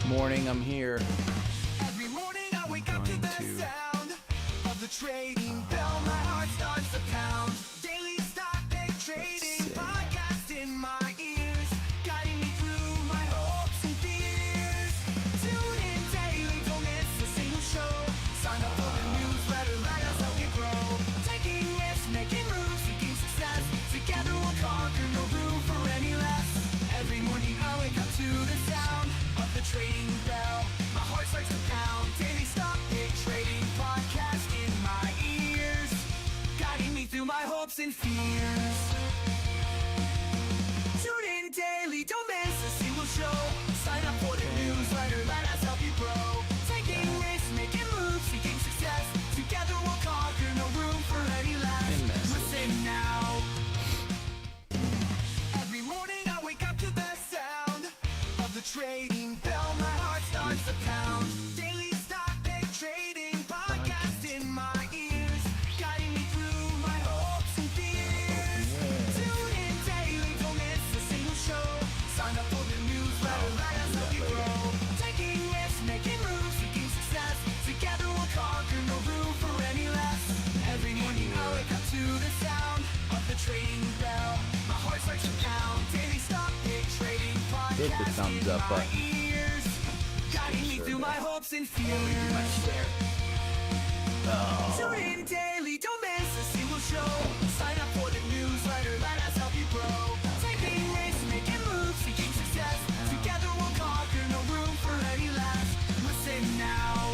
Morning, I'm here. Every morning I wake up to the sound of the trading bell. My heart starts to pound. Daily stock pick trading podcast in my ears, guiding me through my hopes and fears. Tune in daily, don't miss a single show. Sign up for the newsletter, let us help you grow. Taking risks, making moves, seeking success. Together we'll conquer, no room for any less. Every morning I wake up to the sound of the trading bell. My heart starts to pound. Daily stock pick trading podcast in my ears, guiding me through my hopes and fears. Tune in daily, don't miss a single show. Sign up for the newsletter, let us help you grow. Taking risks, making moves, seeking success. Together we'll conquer, no room for any less. Listen now. Every morning I wake up to the sound of the trading bell. My heart starts to pound. Daily stock pick trading podcast in my ears, guiding me through my hopes and fears. Tune in daily, don't miss a single show. Sign up for the newsletter, let us help you grow. Taking risks, making moves, seeking success. Together we'll conquer, no room for any less. Every morning I wake up to the sound of the trading bell. My heart starts to pound. Daily stock pick trading Hit the podcast thumbs in up my button. ears, guiding me through my hopes and fears. Tune in daily, don't miss a single show. Sign up for the newsletter, let us help you grow. Taking risks, making moves, seeking success. Together we'll conquer, no room for any less. Listen now.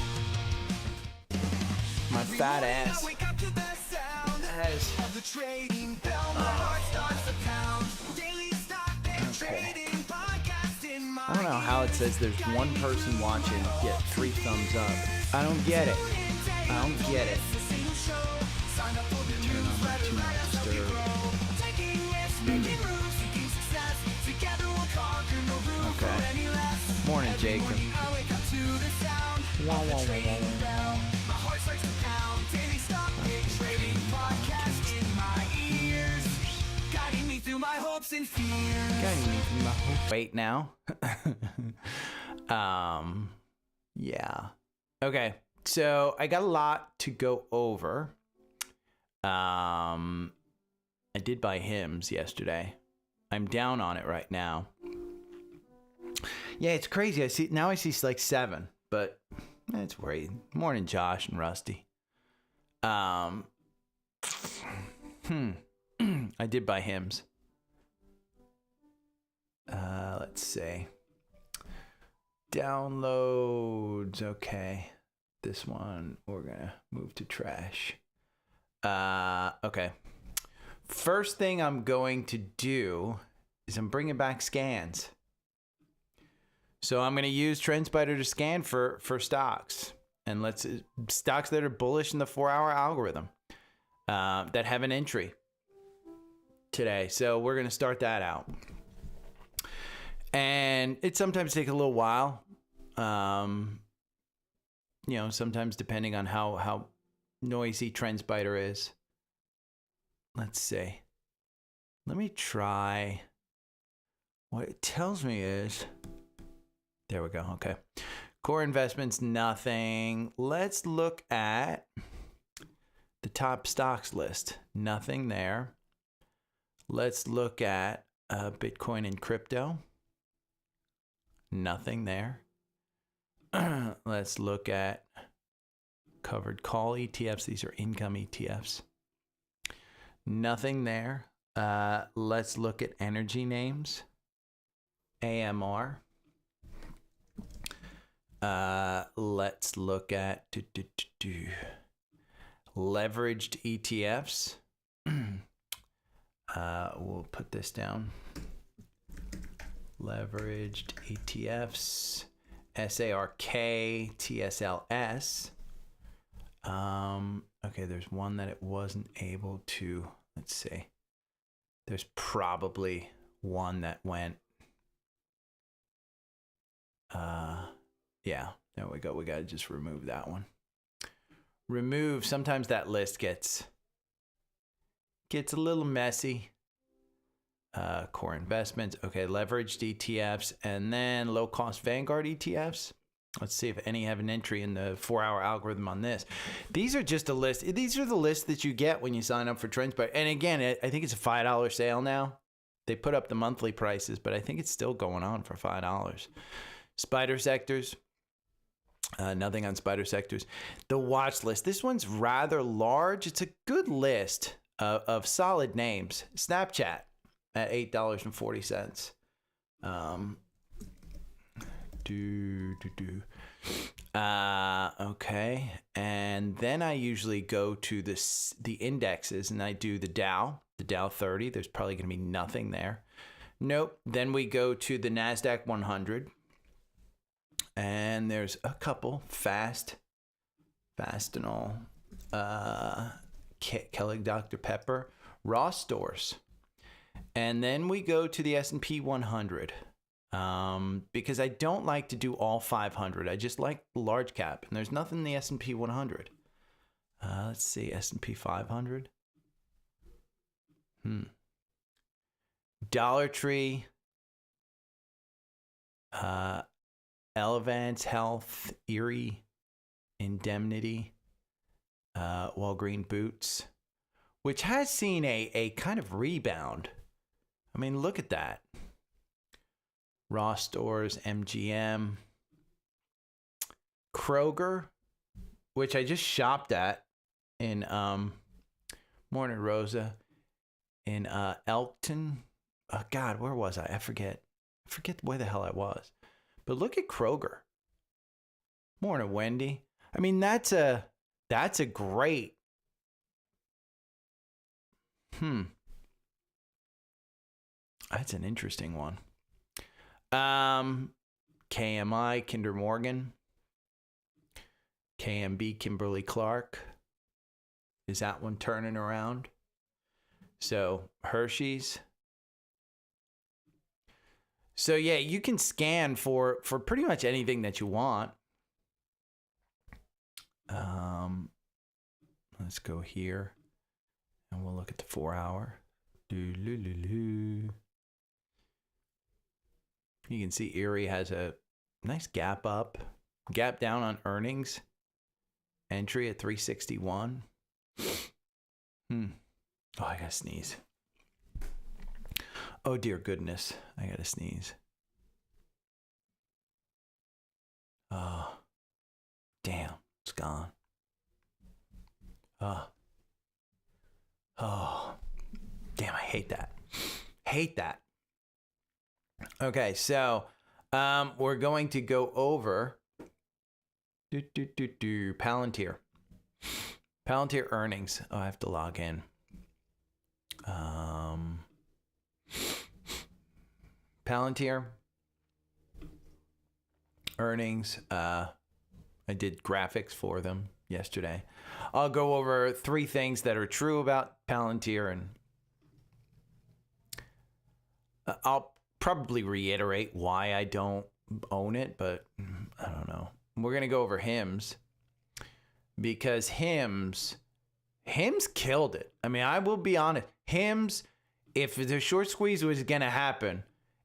My fat Every morning ass I wake up to the sound has of the trading bell. My heart starts to pound. Daily stock pick trading podcast in my I don't know how it says there's one person watching, get 3 thumbs up. I don't get it. I don't get it. Turn on my Do Not Disturb. Okay. Morning, Jacob. Wow, wow, wow, wow. My heart starts to pound. Daily stock pick trading podcast in my ears, guiding me through my hopes and fears. Wait now. Yeah. Okay. So I got a lot to go over. I did buy HIMS yesterday. I'm down on it right now. Yeah, it's crazy. I see like 7, but that's worried. Morning, Josh and Rusty. I did buy HIMS. Let's see. Downloads. Okay. This one, we're gonna move to trash. Okay. First thing I'm going to do is I'm bringing back scans. So I'm going to use Trendspider to scan for stocks. And stocks that are bullish in the 4-hour algorithm that have an entry today. So we're going to start that out. And it sometimes takes a little while. Sometimes depending on how noisy Trendspider is. Let's see. Let me try. What it tells me is, there we go. Okay. Core investments, nothing. Let's look at the top stocks list. Nothing there. Let's look at Bitcoin and crypto. Nothing there. Let's look at covered call ETFs. These are income ETFs. Nothing there. Let's look at energy names. AMR. Let's look at leveraged ETFs. We'll put this down. Leveraged ETFs. SARK, TSLS. Okay, there's one that it wasn't able to. Let's see. There's probably one that went. Yeah, there we go. We got to just remove that one. Remove. Sometimes that list gets a little messy. core investments. Okay, leveraged ETFs, and then low-cost Vanguard ETFs. Let's see if any have an entry in the 4-hour algorithm on this. These are just a list. These are the lists that you get when you sign up for Trendspider. And again, I think it's a $5 sale now. They put up the monthly prices, but I think it's still going on for $5. Spider sectors. Nothing on spider sectors. The watch list. This one's rather large. It's a good list of solid names. Snapchat at $8.40. Okay, and then I usually go to the indexes, and I do the Dow 30. There's probably going to be nothing there. Nope. Then we go to the NASDAQ 100, and there's a couple fast and all. Kellogg Dr. Pepper, Ross Stores, and then we go to the S&P 100. Because I don't like to do all 500. I just like large cap, and there's nothing in the S&P 100. Let's see, S&P 500. Dollar Tree, Elevance Health, Erie, Indemnity, Walgreen Boots, which has seen a kind of rebound. I mean, look at that. Ross Stores, MGM, Kroger, which I just shopped at in Morning Rosa, in Elkton. Oh God, where was I? I forget where the hell I was. But look at Kroger. Morning, Wendy. I mean, that's a great. That's an interesting one. KMI, Kinder Morgan, KMB, Kimberly Clark. Is that one turning around? So Hershey's. So yeah, you can scan for pretty much anything that you want. Let's go here, and we'll look at the 4-hour. You can see Erie has a nice gap up, gap down on earnings. Entry at 361. Oh, I gotta sneeze. Oh dear goodness, I gotta sneeze. Oh, damn, it's gone. Oh, damn, I hate that. Hate that. Okay, so we're going to go over Palantir. Palantir earnings. Oh, I have to log in. Palantir earnings. I did graphics for them yesterday. I'll go over 3 things that are true about Palantir, and I'll probably reiterate why I don't own it, but I don't know. We're going to go over HIMS, because HIMS killed it. I mean, I will be honest. HIMS, if the short squeeze was going to happen,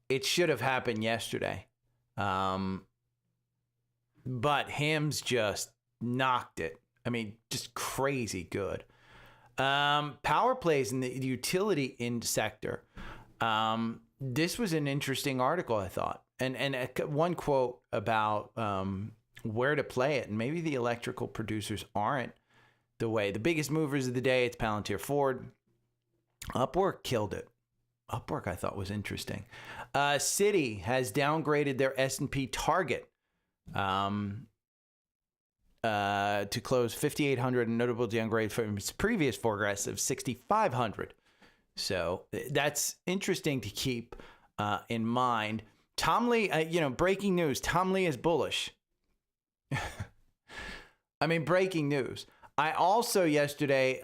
it should have happened yesterday. But HIMS just knocked it. I mean, just crazy good. Power plays in the utility sector. This was an interesting article, I thought. And one quote about where to play it. And maybe the electrical producers aren't the way. The biggest movers of the day, it's Palantir Ford. Upwork killed it. Upwork, I thought, was interesting. Citi has downgraded their S&P target to close 5,800, a notable downgrade from its previous forecast of 6,500. So that's interesting to keep in mind. Tom Lee, breaking news. Tom Lee is bullish. I mean, breaking news. I also yesterday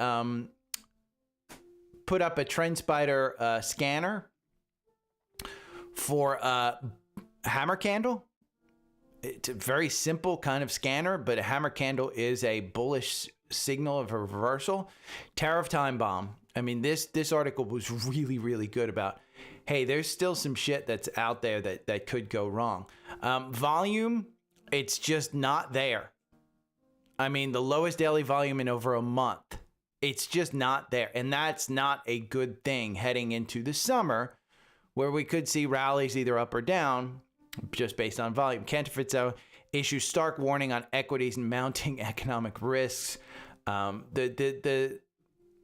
put up a Trendspider scanner for hammer candle. It's a very simple kind of scanner, but a hammer candle is a bullish signal of a reversal. Tariff time bomb. I mean, this article was really, really good about hey, there's still some shit that's out there that could go wrong. Volume, it's just not there. I mean, the lowest daily volume in over a month. It's just not there. And that's not a good thing heading into the summer, where we could see rallies either up or down just based on volume. Cantor Fitzgerald issues stark warning on equities and mounting economic risks. The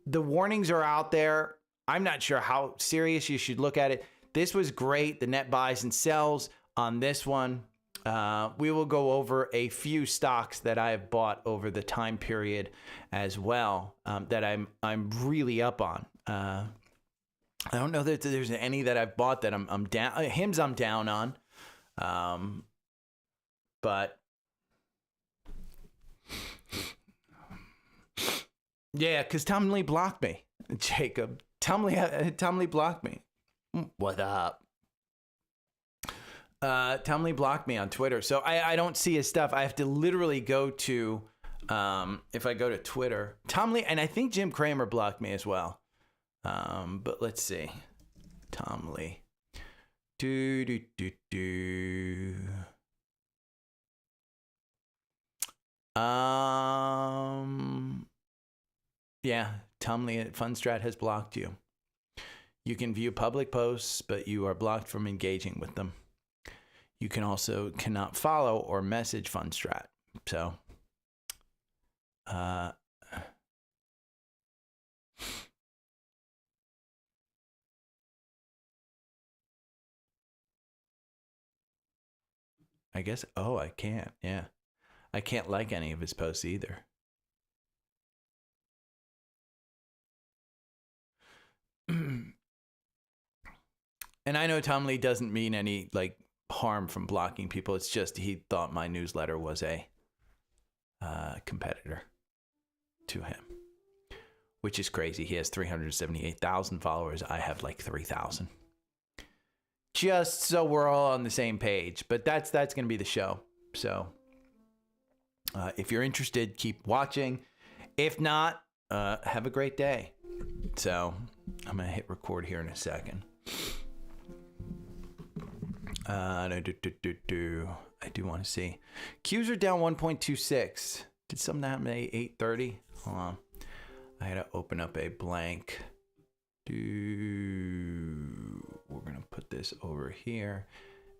warnings are out there. I'm not sure how serious you should look at it. This was great, the net buys and sells on this one. We will go over a few stocks that I have bought over the time period as well, that I'm really up on. I don't know that there's any that I've bought that I'm down. HIMS I'm down on, but yeah, because Tom Lee blocked me. Jacob, Tom Lee blocked me. What up? Tom Lee blocked me on Twitter, so I don't see his stuff. I have to literally go to, if I go to Twitter, Tom Lee, and I think Jim Cramer blocked me as well. But let's see, Tom Lee. Yeah, Tom Lee at Fundstrat has blocked you. You can view public posts, but you are blocked from engaging with them. You can also cannot follow or message Fundstrat. So, I guess, I can't. Yeah. I can't like any of his posts either. And I know Tom Lee doesn't mean any harm from blocking people. It's just he thought my newsletter was a competitor to him, which is crazy. He has 378,000 followers. I have 3,000. Just so we're all on the same page. But that's going to be the show. So if you're interested, keep watching. If not, have a great day. So I'm going to hit record here in a second. I do want to see. Qs are down 1.26. Did something happen at 8:30? Hold on. I had to open up a blank. We're going to put this over here,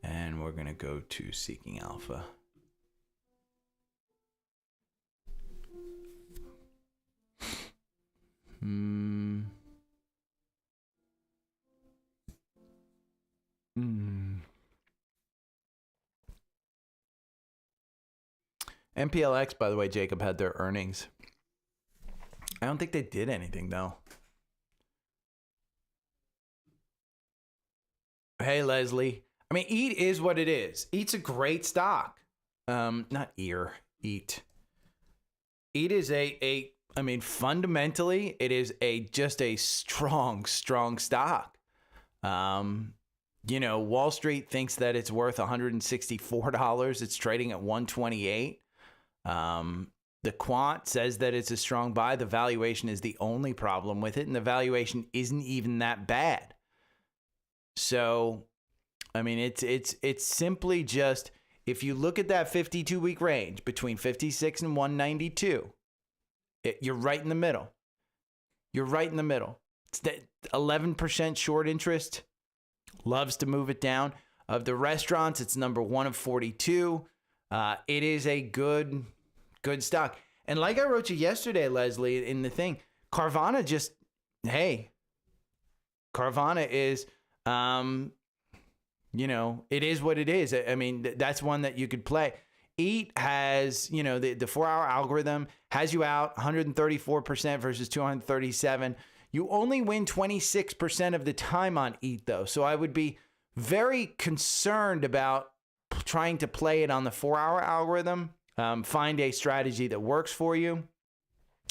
and we're going to go to Seeking Alpha. MPLX, by the way, Jacob, had their earnings. I don't think they did anything, though. Hey, Leslie. I mean, EAT is what it is. EAT's a great stock. Not EAT. EAT is fundamentally, it is just a strong stock. Wall Street thinks that it's worth $164. It's trading at $128. The quant says that it's a strong buy. The valuation is the only problem with it, and the valuation isn't even that bad. So, I mean, it's simply just, if you look at that 52-week range between 56 and 192, you're right in the middle. You're right in the middle. It's that 11% short interest. Loves to move it down. Of the restaurants, it's number 1 of 42. It is a good stock. And like I wrote you yesterday, Leslie, in the thing, Carvana is, it is what it is. I mean, that's one that you could play. EAT has, the 4-hour algorithm has you out 134% versus 237. You only win 26% of the time on EAT, though. So I would be very concerned about trying to play it on the 4-hour algorithm. Find a strategy that works for you.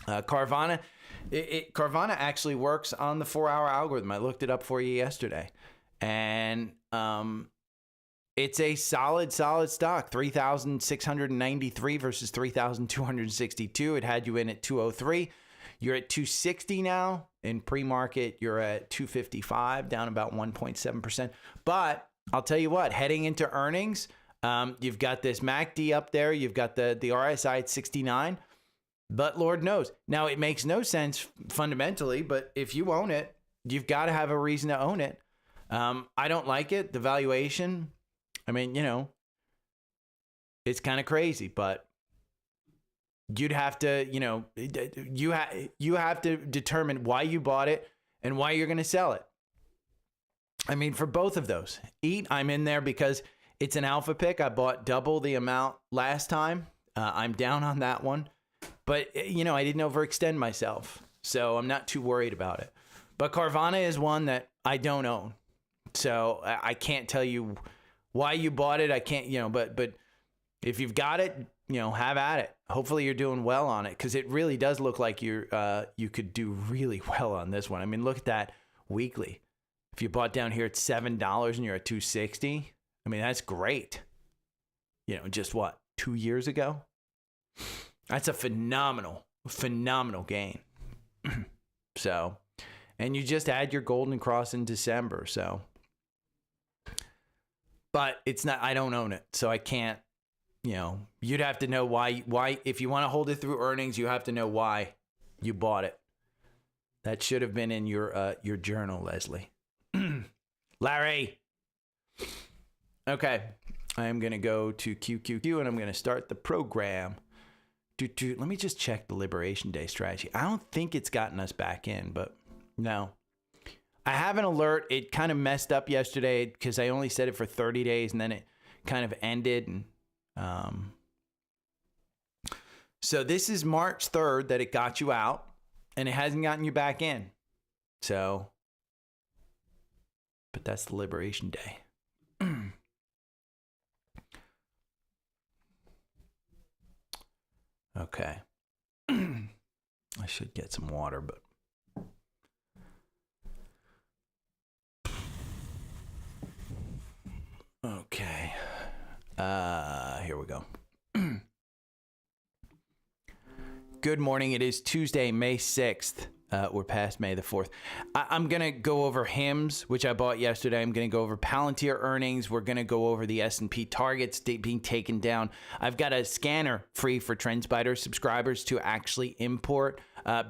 Carvana actually works on the 4-hour algorithm. I looked it up for you yesterday. And it's a solid stock. 3,693 versus 3,262. It had you in at 203. You're at 260 now. In pre-market, you're at 255, down about 1.7%. But I'll tell you what, heading into earnings, you've got this MACD up there. You've got the RSI at 69. But Lord knows. Now, it makes no sense fundamentally, but if you own it, you've got to have a reason to own it. I don't like it. The valuation, I mean, you know, it's kind of crazy, but you'd have to, you know, you have to determine why you bought it and why you're going to sell it. I mean, for both of those, I'm in there because it's an alpha pick. I bought double the amount last time. I'm down on that one. But, you know, I didn't overextend myself, so I'm not too worried about it. But Carvana is one that I don't own. So I can't tell you why you bought it. I can't, you know, but if you've got it, you know, have at it. Hopefully you're doing well on it, because it really does look like you could do really well on this one. I mean, look at that weekly. If you bought down here at $7 and you're at 260, I mean, that's great. You know, just what, 2 years ago? That's a phenomenal gain. So, and you just had your golden cross in December. So, but it's not, I don't own it. So I can't, you know, you'd have to know why, if you want to hold it through earnings, you have to know why you bought it. That should have been in your journal, Leslie. Larry. Okay. I am going to go to QQQ and I'm going to start the program. Let me just check the Liberation Day strategy. I don't think it's gotten us back in, but no. I have an alert. It kind of messed up yesterday because I only set it for 30 days and then it kind of ended. And so this is March 3rd that it got you out and it hasn't gotten you back in. So, but that's the Liberation Day. Okay. I should get some water, but okay. Here we go. Good morning. It is Tuesday, May 6th. We're past May the 4th. I'm going to go over HIMS, which I bought yesterday. I'm going to go over Palantir earnings. We're going to go over the S&P targets being taken down. I've got a scanner free for Trendspider subscribers to actually import.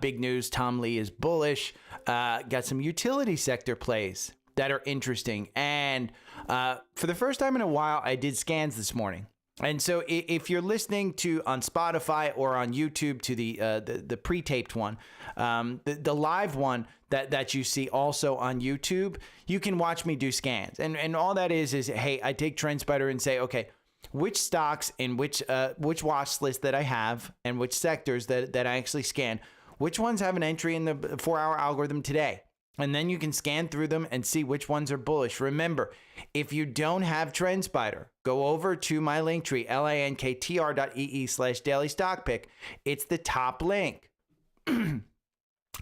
Big news, Tom Lee is bullish. Got some utility sector plays that are interesting. And for the first time in a while, I did scans this morning. And so if you're listening to on Spotify or on YouTube to the pre-taped one, the live one that you see also on YouTube, you can watch me do scans. And all that is, hey, I take Trendspider and say, okay, which stocks in which watch list that I have and which sectors that I actually scan, which ones have an entry in the 4-hour algorithm today? And then you can scan through them and see which ones are bullish. Remember, if you don't have Trendspider, go over to my link tree, linktr.ee/dailystockpick. It's the top link. And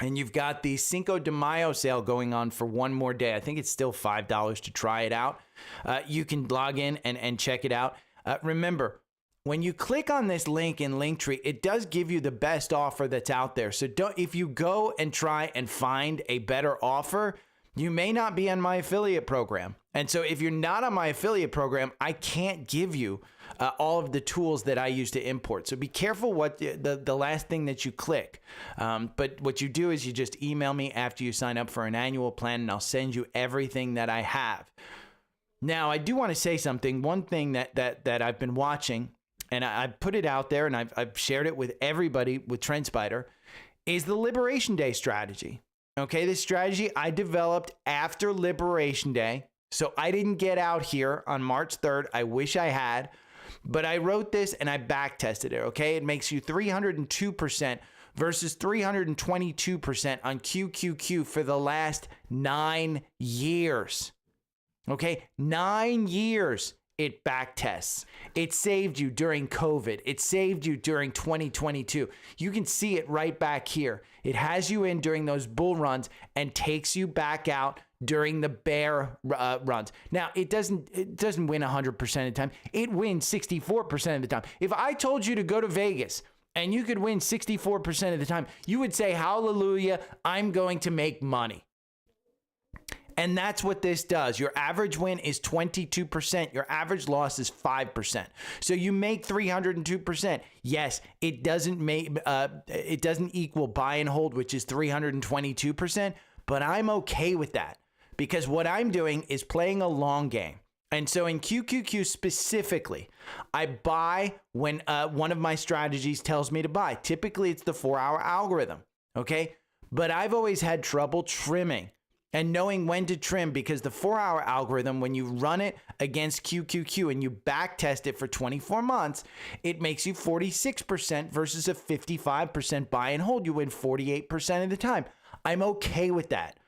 you've got the Cinco de Mayo sale going on for one more day. I think it's still $5 to try it out. You can log in and check it out. Remember, when you click on this link in Linktree, it does give you the best offer that's out there. So if you go and try and find a better offer, you may not be on my affiliate program. And so if you're not on my affiliate program, I can't give you all of the tools that I use to import. So be careful what the last thing that you click. But what you do is you just email me after you sign up for an annual plan, and I'll send you everything that I have. Now, I do want to say something. One thing that I've been watching, and I put it out there and I've shared it with everybody with Trendspider, is the Liberation Day strategy. Okay, this strategy I developed after Liberation Day. So I didn't get out here on March 3rd. I wish I had, but I wrote this and I back tested it. Okay, it makes you 302% versus 322% on QQQ for the last 9 years. Okay, 9 years. It back tests. It saved you during COVID. It saved you during 2022. You can see it right back here. It has you in during those bull runs and takes you back out during the bear runs. Now, it doesn't win 100% of the time. It wins 64% of the time. If I told you to go to Vegas and you could win 64% of the time. You would say, hallelujah, I'm going to make money. And that's what this does. Your average win is 22%. Your average loss is 5%. So you make 302%. Yes, it doesn't equal buy and hold, which is 322%. But I'm okay with that because what I'm doing is playing a long game. And so in QQQ specifically, I buy when one of my strategies tells me to buy. Typically, it's the 4-hour algorithm. Okay, but I've always had trouble trimming and knowing when to trim because the 4-hour algorithm, when you run it against QQQ and you back test it for 24 months, it makes you 46% versus a 55% buy and hold. You win 48% of the time. I'm okay with that.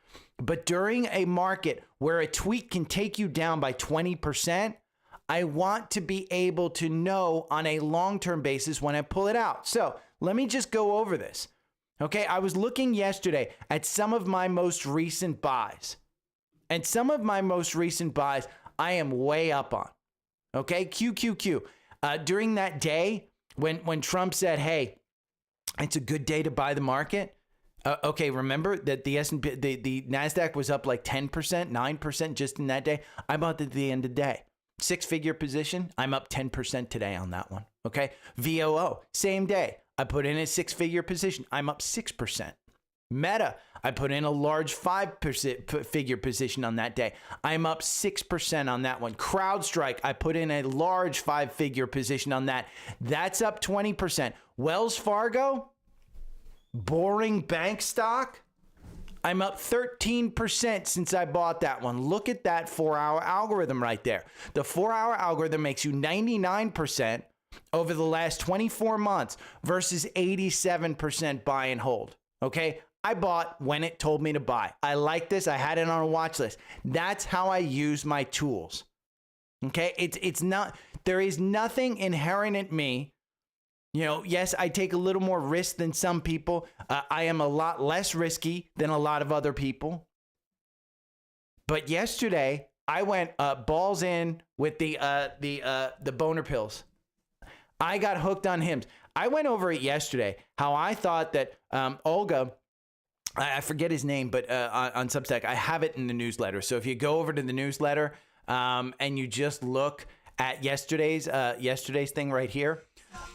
But during a market where a tweak can take you down by 20%, I want to be able to know on a long-term basis when I pull it out. So let me just go over this. Okay, I was looking yesterday at some of my most recent buys. And some of my most recent buys, I am way up on. Okay, QQQ. During that day, when Trump said, hey, it's a good day to buy the market. Okay, remember that the S&P, the NASDAQ was up like 10%, 9% just in that day. I bought at the end of the day. 6-figure position, I'm up 10% today on that one. Okay, VOO, same day. I put in a 6-figure position. I'm up 6%. Meta, I put in a large 5-figure position on that day. I'm up 6% on that one. CrowdStrike, I put in a large 5-figure position on that. That's up 20%. Wells Fargo, boring bank stock, I'm up 13% since I bought that one. Look at that 4-hour algorithm right there. The 4-hour algorithm makes you 99% over the last 24 months versus 87% buy and hold. Okay, I bought when it told me to buy. I like this. I had it on a watch list. That's how I use my tools. Okay, it's not, there is nothing inherent in me. You know, yes, I take a little more risk than some people. I am a lot less risky than a lot of other people. But yesterday, I went balls in with the boner pills. I got hooked on HIMS. I went over it yesterday, how I thought that Olga, I forget his name, but on Substack, I have it in the newsletter. So if you go over to the newsletter and you just look at yesterday's thing right here,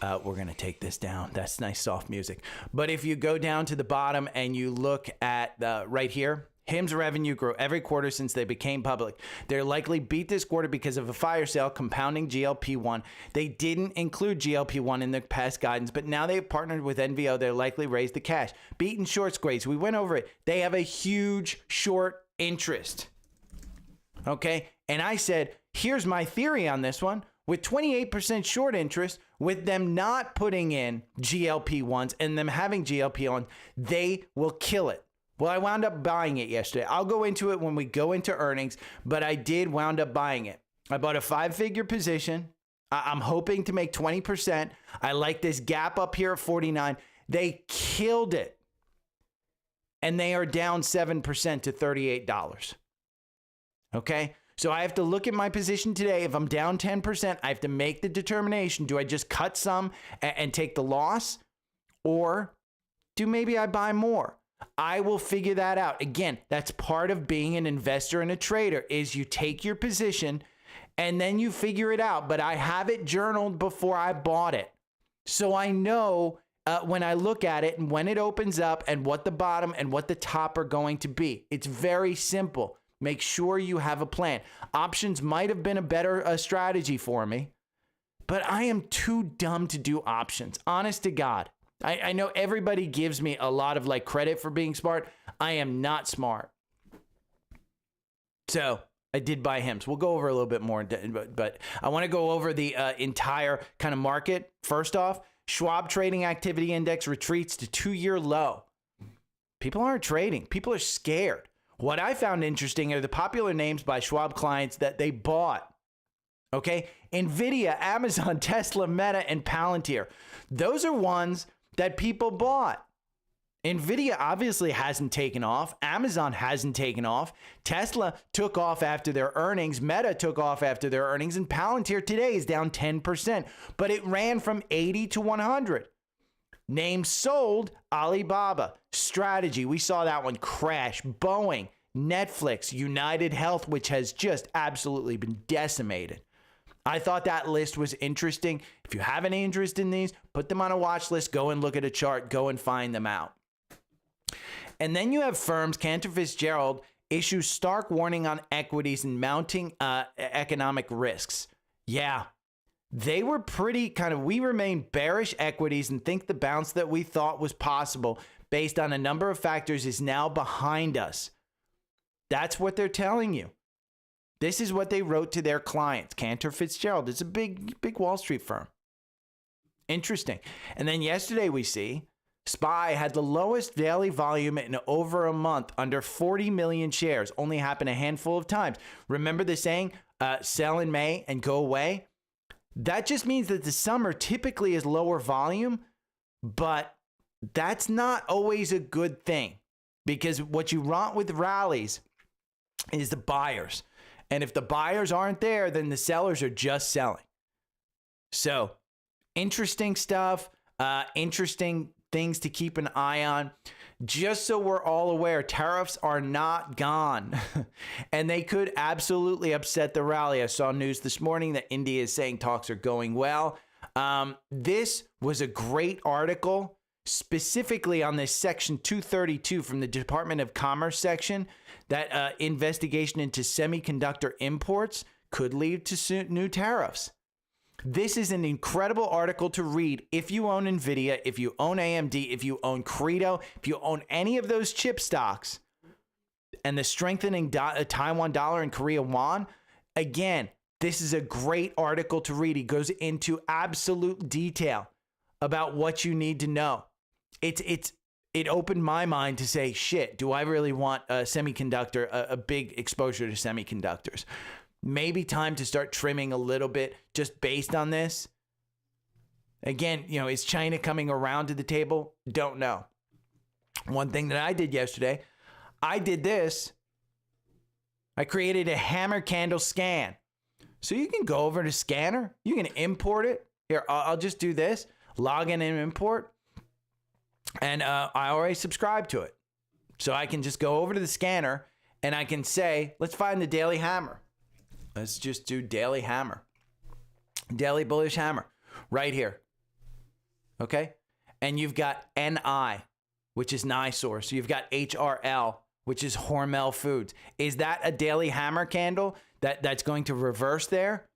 we're going to take this down. That's nice soft music. But if you go down to the bottom and you look at right here, HIMS revenue grew every quarter since they became public. They're likely beat this quarter because of a fire sale compounding GLP-1. They didn't include GLP-1 in their past guidance, but now they've partnered with NVO. They're likely raised the cash. Beaten short grades. We went over it. They have a huge short interest. Okay. And I said, here's my theory on this one. With 28% short interest, with them not putting in GLP-1s and them having GLP-1s, they will kill it. Well, I wound up buying it yesterday. I'll go into it when we go into earnings, but I did wound up buying it. I bought a 5-figure position. I'm hoping to make 20%. I like this gap up here at 49. They killed it. And they are down 7% to $38. Okay? So I have to look at my position today. If I'm down 10%, I have to make the determination. Do I just cut some and take the loss? Or do maybe I buy more? I will figure that out. Again, that's part of being an investor and a trader is you take your position and then you figure it out. But I have it journaled before I bought it. So I know when I look at it and when it opens up and what the bottom and what the top are going to be. It's very simple. Make sure you have a plan. Options might have been a better strategy for me, but I am too dumb to do options. Honest to God. I know everybody gives me a lot of like credit for being smart. I am not smart. So I did buy HIMS. We'll go over a little bit more, but I want to go over the entire kind of market. First off, Schwab Trading Activity Index retreats to 2-year low. People aren't trading. People are scared. What I found interesting are the popular names by Schwab clients that they bought. Okay, NVIDIA, Amazon, Tesla, Meta, and Palantir. Those are ones that people bought. NVIDIA obviously hasn't taken off. Amazon hasn't taken off. Tesla took off after their earnings. Meta took off after their earnings. And Palantir today is down 10%. But it ran from 80 to 100. Names sold: Alibaba, Strategy. We saw that one crash. Boeing, Netflix, United Health, which has just absolutely been decimated. I thought that list was interesting. If you have any interest in these, put them on a watch list. Go and look at a chart. Go and find them out. And then you have firms. Cantor Fitzgerald issues stark warning on equities and mounting economic risks. Yeah, they were pretty we remain bearish equities and think the bounce that we thought was possible based on a number of factors is now behind us. That's what they're telling you. This is what they wrote to their clients. Cantor Fitzgerald is a big Wall Street firm. Interesting. And then yesterday we see SPY had the lowest daily volume in over a month, under 40 million shares. Only happened a handful of times. Remember the saying, sell in May and go away? That just means that the summer typically is lower volume, but that's not always a good thing, because what you want with rallies is the buyers. And if the buyers aren't there, then the sellers are just selling. So interesting stuff, interesting things to keep an eye on. Just so we're all aware, tariffs are not gone and they could absolutely upset the rally. I saw news this morning that India is saying talks are going well. This was a great article specifically on this Section 232 from the Department of Commerce section, that investigation into semiconductor imports could lead to new tariffs. This is an incredible article to read if you own NVIDIA, if you own AMD, if you own Credo, if you own any of those chip stocks, and the strengthening Taiwan dollar and Korea won. Again, this is a great article to read. He goes into absolute detail about what you need to know. It opened my mind to say, shit, do I really want a semiconductor, a big exposure to semiconductors? Maybe time to start trimming a little bit just based on this. Again, is China coming around to the table? Don't know. One thing that I did yesterday, I did this. I created a hammer candle scan. So you can go over to Scanner. You can import it. Here, I'll just do this. Log in and import. And I already subscribed to it. So I can just go over to the Scanner and I can say, let's find the daily hammer. Let's just do daily hammer. Daily bullish hammer right here. Okay? And you've got NI, which is NiSource. You've got HRL, which is Hormel Foods. Is that a daily hammer candle that's going to reverse there?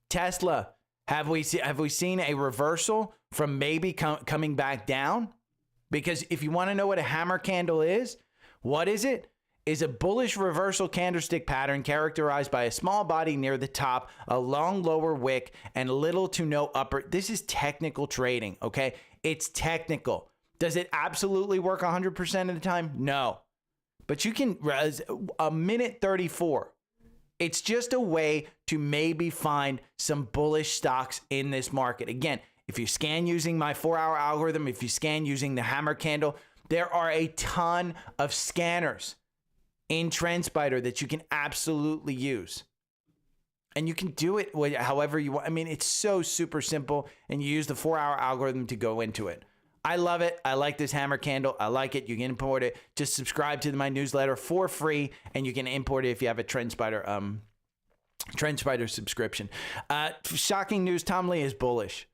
Tesla, have we seen a reversal from maybe coming back down? Because if you want to know what a hammer candle is, what is it? Is a bullish reversal candlestick pattern characterized by a small body near the top, a long lower wick, and little to no upper. This is technical trading, okay? It's technical. Does it absolutely work 100% of the time? No. But you can, a minute 34. It's just a way to maybe find some bullish stocks in this market. Again, if you scan using my 4-hour algorithm, if you scan using the hammer candle, there are a ton of scanners in Trendspider that you can absolutely use. And you can do it however you want. I mean, it's so super simple, and you use the 4-hour algorithm to go into it. I love it. I like this hammer candle. I like it. You can import it. Just subscribe to my newsletter for free, and you can import it if you have a Trendspider subscription. Shocking news, Tom Lee is bullish.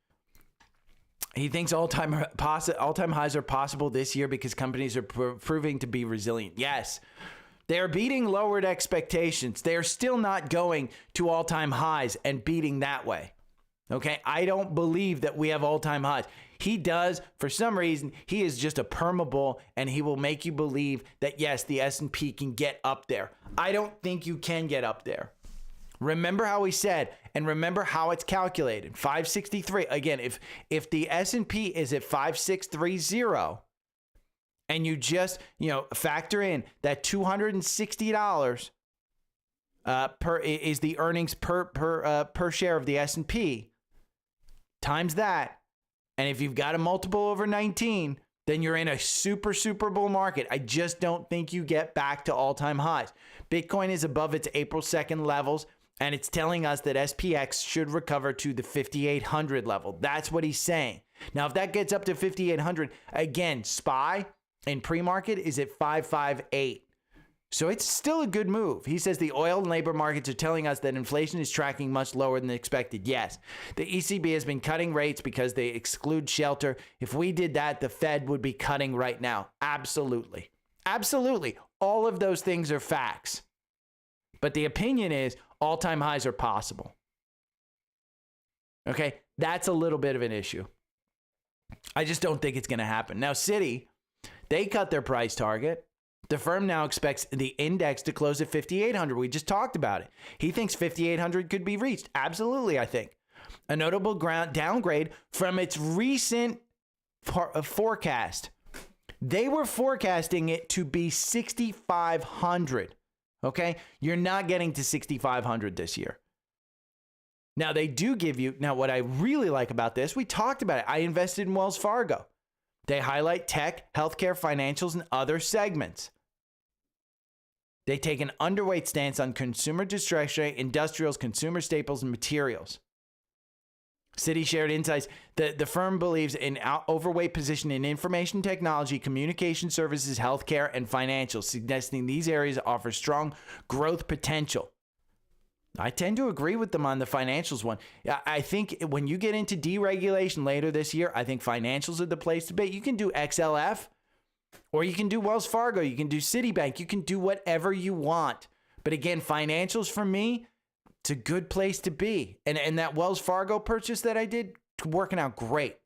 He thinks all-time highs are possible this year because companies are proving to be resilient. Yes. They are beating lowered expectations. They are still not going to all-time highs and beating that way. Okay? I don't believe that we have all-time highs. He does. For some reason, he is just a permabull, and he will make you believe that, yes, the S&P can get up there. I don't think you can get up there. Remember how we said, and remember how it's calculated. 563. Again, if the S&P is at 5630, and you just, factor in that $260 per is the earnings per share of the S&P, times that, and if you've got a multiple over 19, then you're in a super bull market. I just don't think you get back to all-time highs. Bitcoin is above its April 2nd levels, and it's telling us that SPX should recover to the 5,800 level. That's what he's saying. Now, if that gets up to 5,800, again, SPY in pre-market is at 558. So it's still a good move. He says the oil and labor markets are telling us that inflation is tracking much lower than expected. Yes, the ECB has been cutting rates because they exclude shelter. If we did that, the Fed would be cutting right now. Absolutely. Absolutely. All of those things are facts. But the opinion is all-time highs are possible. Okay, that's a little bit of an issue. I just don't think it's going to happen. Now, Citi, they cut their price target. The firm now expects the index to close at 5,800. We just talked about it. He thinks 5,800 could be reached. Absolutely, I think. A notable downgrade from its recent forecast. They were forecasting it to be 6,500. Okay? You're not getting to 6,500 this year. Now, they do give you, now what I really like about this, we talked about it. I invested in Wells Fargo. They highlight tech, healthcare, financials, and other segments. They take an underweight stance on consumer discretionary, industrials, consumer staples, and materials. Citi shared insights that the firm believes in overweight position in information technology, communication services, healthcare, and financials, suggesting these areas offer strong growth potential. I tend to agree with them on the financials one. I think when you get into deregulation later this year, I think financials are the place to be. You can do XLF, or you can do Wells Fargo. You can do Citibank. You can do whatever you want. But again, financials for me, it's a good place to be. And that Wells Fargo purchase that I did, working out great.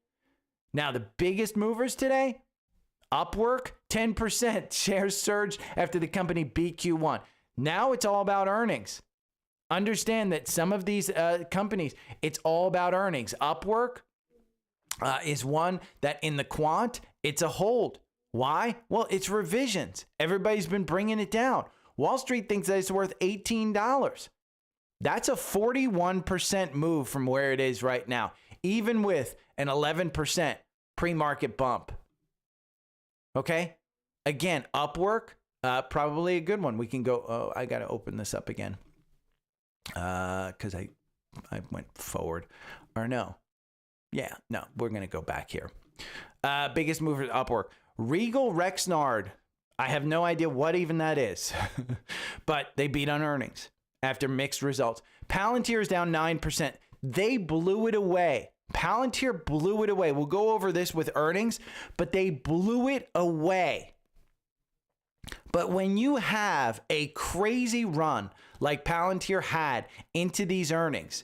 Now, the biggest movers today, Upwork, 10%. Shares surged after the company beat Q1. Now it's all about earnings. Understand that some of these companies, it's all about earnings. Upwork is one that in the quant, it's a hold. Why? Well, it's revisions. Everybody's been bringing it down. Wall Street thinks that it's worth $18. That's a 41% move from where it is right now, even with an 11% pre-market bump. Okay? Again, Upwork, probably a good one. We can go, oh, I got to open this up again. Because I went forward. Or no. Yeah, no, we're going to go back here. Biggest mover, Upwork. Regal Rexnord. I have no idea what even that is. But they beat on earnings after mixed results. Palantir is down 9%. They blew it away. Palantir blew it away. We'll go over this with earnings, but they blew it away. But when you have a crazy run like Palantir had into these earnings,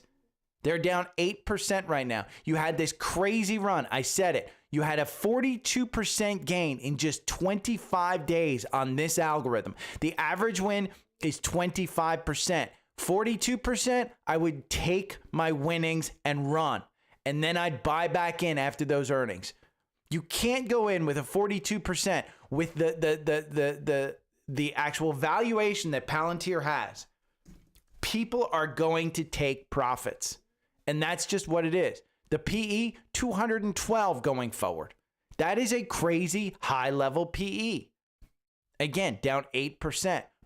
they're down 8% right now. You had this crazy run. I said it. You had a 42% gain in just 25 days on this algorithm. The average win is 25%. 42%, I would take my winnings and run. And then I'd buy back in after those earnings. You can't go in with a 42% with the actual valuation that Palantir has. People are going to take profits. And that's just what it is. The PE, 212 going forward. That is a crazy high level PE. Again, down 8,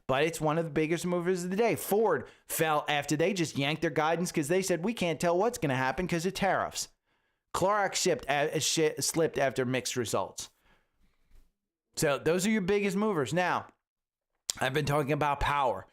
but it's one of the biggest movers of the day. Ford fell after they just yanked their guidance because they said, we can't tell what's going to happen because of tariffs. Clorox slipped after mixed results. So those are your biggest movers. Now, I've been talking about power.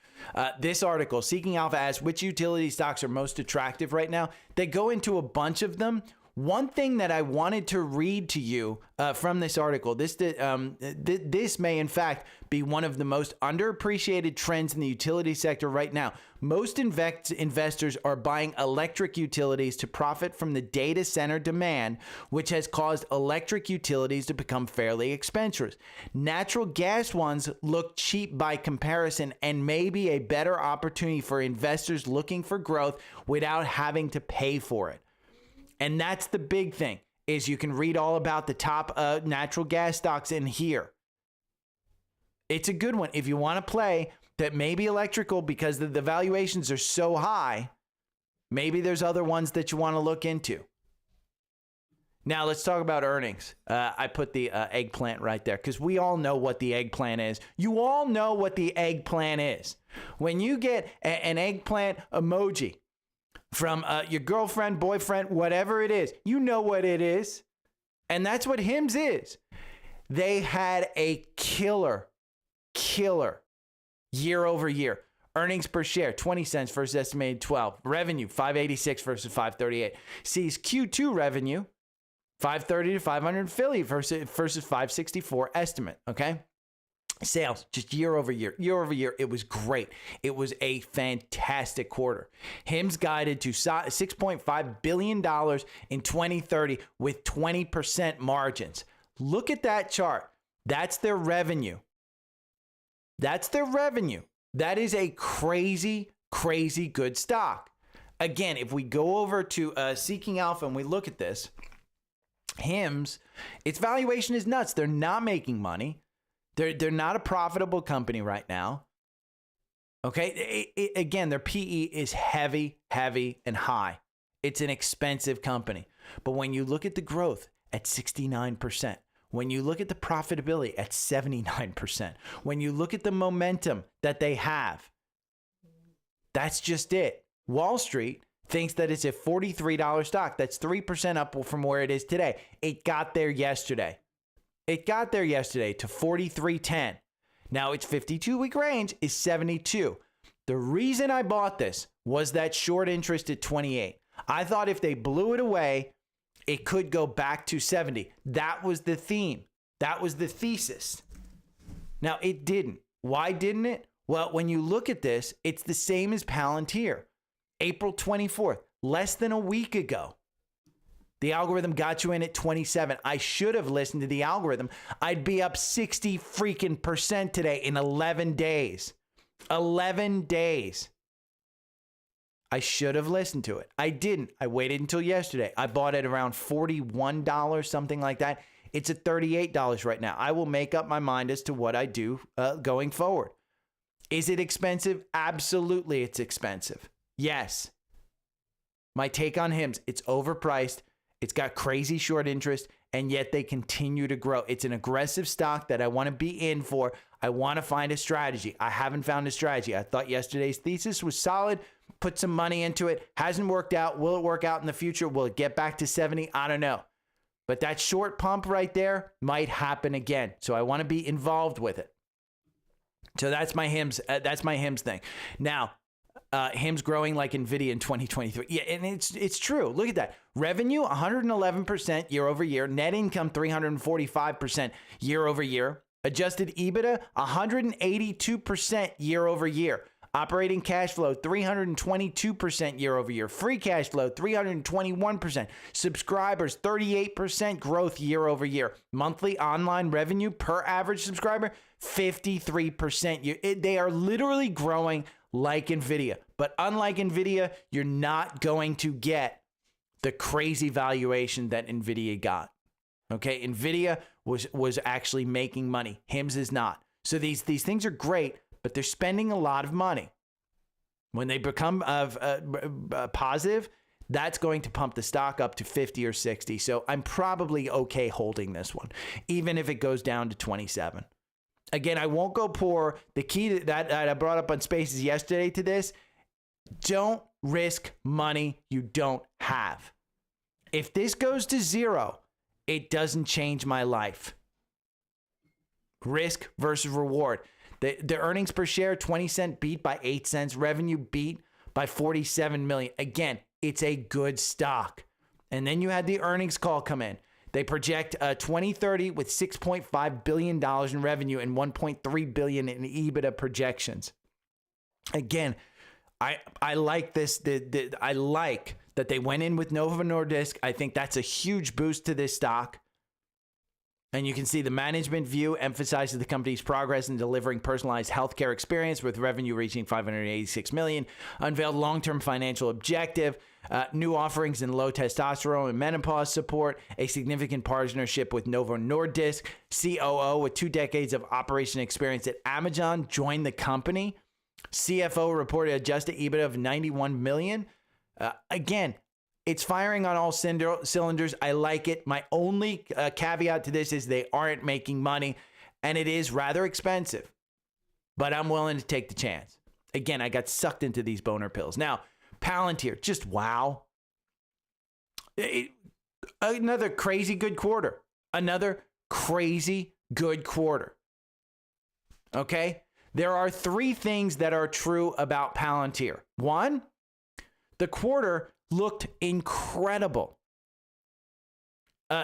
This article, Seeking Alpha, asks which utility stocks are most attractive right now. They go into a bunch of them. One thing that I wanted to read to you from this article, this may in fact be one of the most underappreciated trends in the utility sector right now. Most investors are buying electric utilities to profit from the data center demand, which has caused electric utilities to become fairly expensive. Natural gas ones look cheap by comparison and may be a better opportunity for investors looking for growth without having to pay for it. And that's the big thing, is you can read all about the top natural gas stocks in here. It's a good one. If you want to play that maybe electrical because the valuations are so high, maybe there's other ones that you want to look into. Now let's talk about earnings. I put the eggplant right there because we all know what the eggplant is. You all know what the eggplant is. When you get an eggplant emoji from your girlfriend, boyfriend, whatever it is, you know what it is. And that's what HIMS is. They had a killer year over year. Earnings per share, 20 cents versus estimated 12. Revenue, 586 versus 538. Sees Q2 revenue, 530 to 500 Philly versus 564 estimate, okay? Sales, just year over year, it was great. It was a fantastic quarter. HIMS guided to $6.5 billion in 2030 with 20% margins. Look at that chart. That's their revenue. That is a crazy good stock. Again, if we go over to Seeking Alpha and we look at this, HIMS, its valuation is nuts. They're not making money. They're not a profitable company right now. Okay, again, their PE is heavy and high. It's an expensive company. But when you look at the growth at 69%, when you look at the profitability at 79%, when you look at the momentum that they have, that's just it. Wall Street thinks that it's a $43 stock. That's 3% up from where it is today. It got there yesterday. To 43.10. Now its 52-week range is 72. The reason I bought this was that short interest at 28. I thought if they blew it away, it could go back to 70. That was the theme. That was the thesis. Now it didn't. Why didn't it? Well, when you look at this, it's the same as Palantir. April 24th, less than a week ago. The algorithm got you in at 27. I should have listened to the algorithm. I'd be up 60 freaking % today in 11 days. 11 days. I should have listened to it. I didn't. I waited until yesterday. I bought it around $41, something like that. It's at $38 right now. I will make up my mind as to what I do going forward. Is it expensive? Absolutely, it's expensive. Yes. My take on HIMS, it's overpriced. It's got crazy short interest, and yet they continue to grow. It's an aggressive stock that I want to be in for. I want to find a strategy. I haven't found a strategy. I thought yesterday's thesis was solid. Put some money into it. Hasn't worked out. Will it work out in the future? Will it get back to 70? I don't know. But that short pump right there might happen again. So I want to be involved with it. So that's my HIMS. That's my HIMS thing. Now, HIMS growing like NVIDIA in 2023. Yeah, and it's true. Look at that. Revenue, 111% year over year. Net income, 345% year over year. Adjusted EBITDA, 182% year over year. Operating cash flow, 322% year over year. Free cash flow, 321%. Subscribers, 38% growth year over year. Monthly online revenue per average subscriber, 53%. They are literally growing like NVIDIA. But unlike NVIDIA, you're not going to get the crazy valuation that NVIDIA got. Okay, NVIDIA was actually making money. HIMS is not. So these things are great, but they're spending a lot of money. When they become positive, that's going to pump the stock up to 50 or 60. So I'm probably okay holding this one, even if it goes down to 27. Again, I won't go poor. The key that I brought up on Spaces yesterday to this, don't risk money you don't have. If this goes to zero, it doesn't change my life. Risk versus reward. The earnings per share, 20-cent beat by 8 cents. Revenue beat by 47 million. Again, it's a good stock. And then you had the earnings call come in. They project 2030 with $6.5 billion in revenue and $1.3 billion in EBITDA projections. Again, I like this. I like that they went in with Novo Nordisk. I think that's a huge boost to this stock. And you can see the management view emphasizes the company's progress in delivering personalized healthcare experience with revenue reaching $586 million, unveiled long-term financial objective, new offerings in low testosterone and menopause support, a significant partnership with Novo Nordisk, COO with 2 decades of operation experience at Amazon joined the company, CFO reported adjusted EBITDA of $91 million. Again, it's firing on all cylinders. I like it. My only caveat to this is they aren't making money, and it is rather expensive. But I'm willing to take the chance. Again, I got sucked into these boner pills. Now, Palantir, just wow. Another crazy good quarter. Another crazy good quarter. Okay? There are three things that are true about Palantir. One, the quarter looked incredible.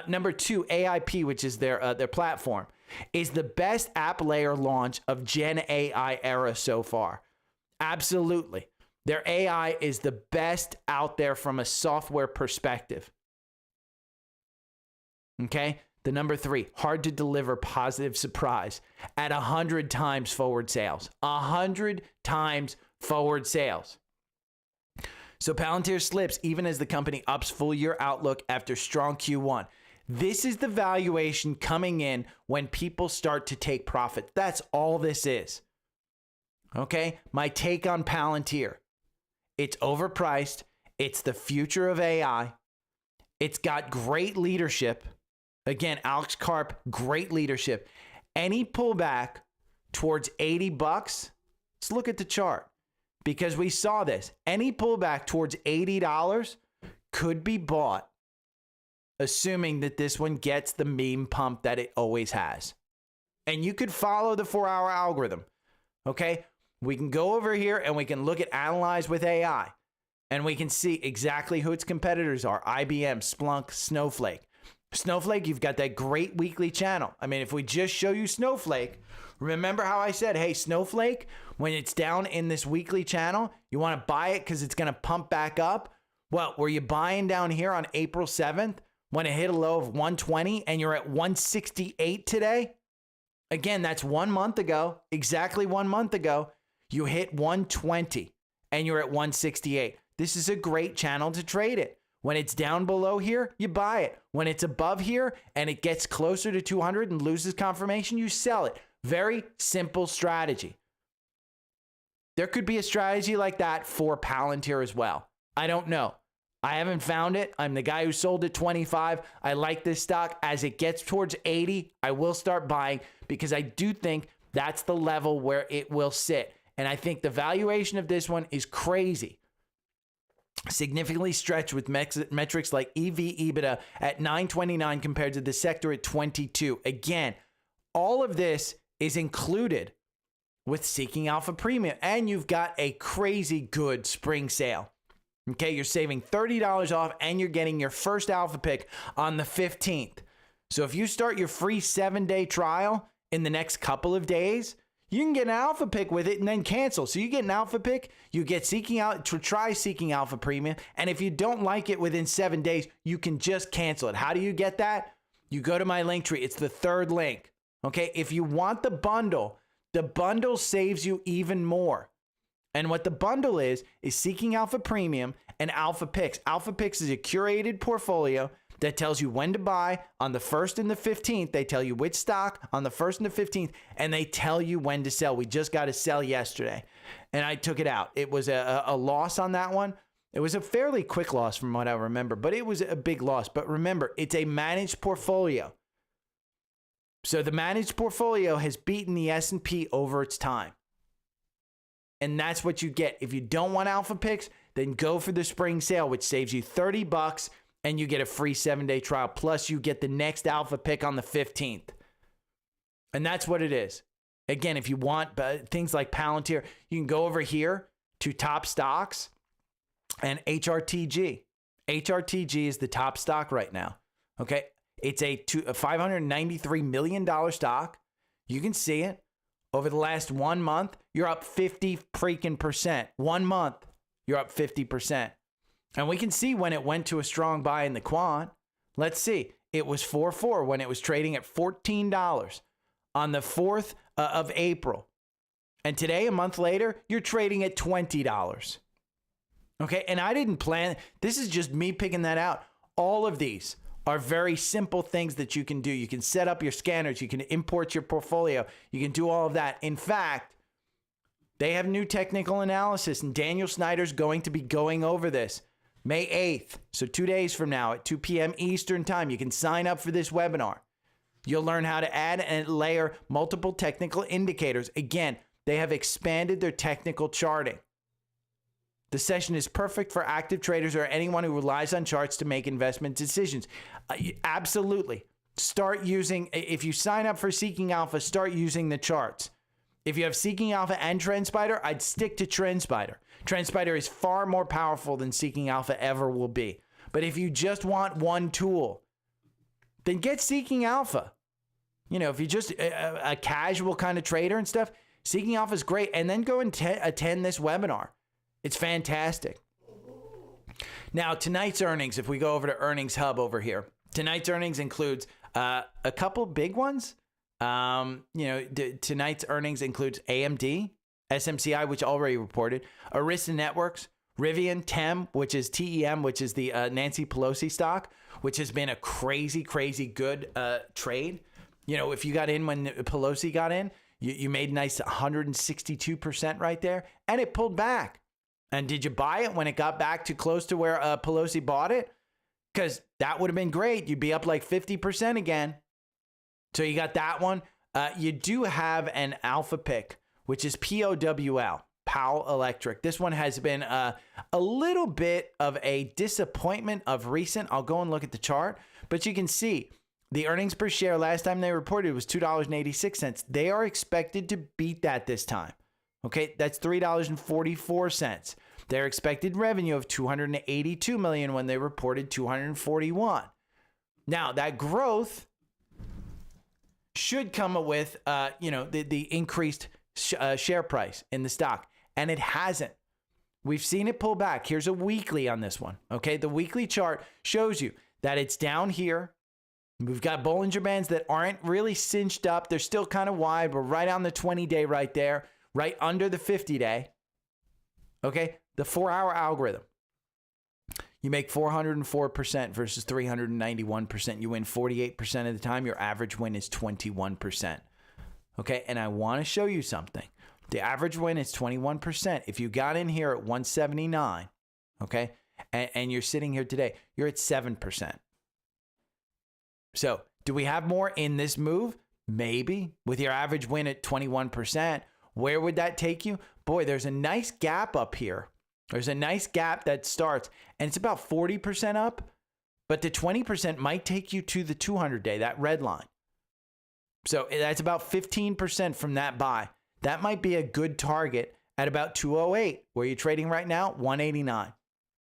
Number two, AIP, which is their platform, is the best app layer launch of Gen AI era so far. Absolutely. Their AI is the best out there from a software perspective. Okay? The number three, hard to deliver positive surprise at 100 times forward sales. 100 times forward sales. So Palantir slips even as the company ups full year outlook after strong Q1. This is the valuation coming in when people start to take profit. That's all this is. Okay? My take on Palantir. It's overpriced. It's the future of AI. It's got great leadership. Again, Alex Karp, great leadership. Any pullback towards $80, let's look at the chart because we saw this. Any pullback towards $80 could be bought, assuming that this one gets the meme pump that it always has. And you could follow the 4-hour algorithm. Okay? We can go over here and we can look at Analyze with AI. And we can see exactly who its competitors are. IBM, Splunk, Snowflake. Snowflake, you've got that great weekly channel. I mean, if we just show you Snowflake, remember how I said, hey, Snowflake, when it's down in this weekly channel, you want to buy it because it's going to pump back up? Well, were you buying down here on April 7th when it hit a low of 120 and you're at 168 today? Again, that's 1 month ago, exactly 1 month ago. You hit 120 and you're at 168. This is a great channel to trade it. When it's down below here, you buy it. When it's above here and it gets closer to 200 and loses confirmation, you sell it. Very simple strategy. There could be a strategy like that for Palantir as well. I don't know. I haven't found it. I'm the guy who sold at 25. I like this stock. As it gets towards 80, I will start buying because I do think that's the level where it will sit. And I think the valuation of this one is crazy. Significantly stretched with metrics like EV/EBITDA at 929 compared to the sector at 22. Again, all of this is included with Seeking Alpha Premium, and you've got a crazy good spring sale. Okay, you're saving $30 off and you're getting your first alpha pick on the 15th. So if you start your free 7-day trial in the next couple of days, you can get an alpha pick with it and then cancel. So you get an alpha pick, you get try Seeking Alpha Premium, and if you don't like it within 7 days, you can just cancel it. How do you get that? You go to my link tree. It's the third link. Okay, if you want the bundle saves you even more. And what the bundle is Seeking Alpha Premium and Alpha Picks. Alpha Picks is a curated portfolio that tells you when to buy on the 1st and the 15th. They tell you which stock on the 1st and the 15th, and they tell you when to sell. We just got to sell yesterday, and I took it out. It was a loss on that one. It was a fairly quick loss from what I remember, but it was a big loss. But remember, it's a managed portfolio. So the managed portfolio has beaten the S&P over its time. And that's what you get. If you don't want alpha picks, then go for the spring sale, which saves you $30 and you get a free 7-day trial. Plus you get the next alpha pick on the 15th. And that's what it is. Again, if you want things like Palantir, you can go over here to top stocks and HRTG. HRTG is the top stock right now. Okay. It's a $593 million stock. You can see it. Over the last 1 month, you're up 50 freaking percent. 1 month, you're up 50%. And we can see when it went to a strong buy in the quant. Let's see. It was 4.4 when it was trading at $14 on the 4th of April. And today, a month later, you're trading at $20. Okay, and I didn't plan. This is just me picking that out. All of these are very simple things that you can do. You can set up your scanners. You can import your portfolio. You can do all of that. In fact, they have new technical analysis, and Daniel Snyder's going to be going over this May 8th. So 2 days from now at 2 p.m. Eastern time, you can sign up for this webinar. You'll learn how to add and layer multiple technical indicators. Again, they have expanded their technical charting. The session is perfect for active traders or anyone who relies on charts to make investment decisions. Absolutely. Start using, if you sign up for Seeking Alpha, start using the charts. If you have Seeking Alpha and Trendspider, I'd stick to Trendspider. Trendspider is far more powerful than Seeking Alpha ever will be. But if you just want one tool, then get Seeking Alpha. You know, if you're just a casual kind of trader and stuff, Seeking Alpha is great. And then go and attend this webinar. It's fantastic. Now, tonight's earnings, if we go over to Earnings Hub over here, tonight's earnings includes a couple big ones. Tonight's earnings includes AMD, SMCI, which already reported, Arista Networks, Rivian, TEM, which is TEM, which is the Nancy Pelosi stock, which has been a crazy, crazy good trade. You know, if you got in when Pelosi got in, you made nice 162% right there, and it pulled back. And did you buy it when it got back to close to where Pelosi bought it? Because that would have been great. You'd be up like 50% again. So you got that one. You do have an alpha pick, which is POWL, Powell Electric. This one has been a little bit of a disappointment of recent. I'll go and look at the chart, but you can see the earnings per share last time they reported was $2.86. They are expected to beat that this time. Okay, that's $3.44. Their expected revenue of $282 million when they reported $241. Now, that growth should come with, the increased share price in the stock, and it hasn't. We've seen it pull back. Here's a weekly on this one. Okay, the weekly chart shows you that it's down here. We've got Bollinger Bands that aren't really cinched up. They're still kind of wide. We're right on the 20-day right there, right under the 50-day. Okay, the 4-hour algorithm. You make 404% versus 391%. You win 48% of the time. Your average win is 21%. Okay, and I want to show you something. The average win is 21%. If you got in here at 179, okay, and you're sitting here today, you're at 7%. So, do we have more in this move? Maybe. With your average win at 21%, where would that take you? Boy, there's a nice gap up here. There's a nice gap that starts, and it's about 40% up, but the 20% might take you to the 200-day, that red line. So that's about 15% from that buy. That might be a good target at about 208. Where you're trading right now, 189.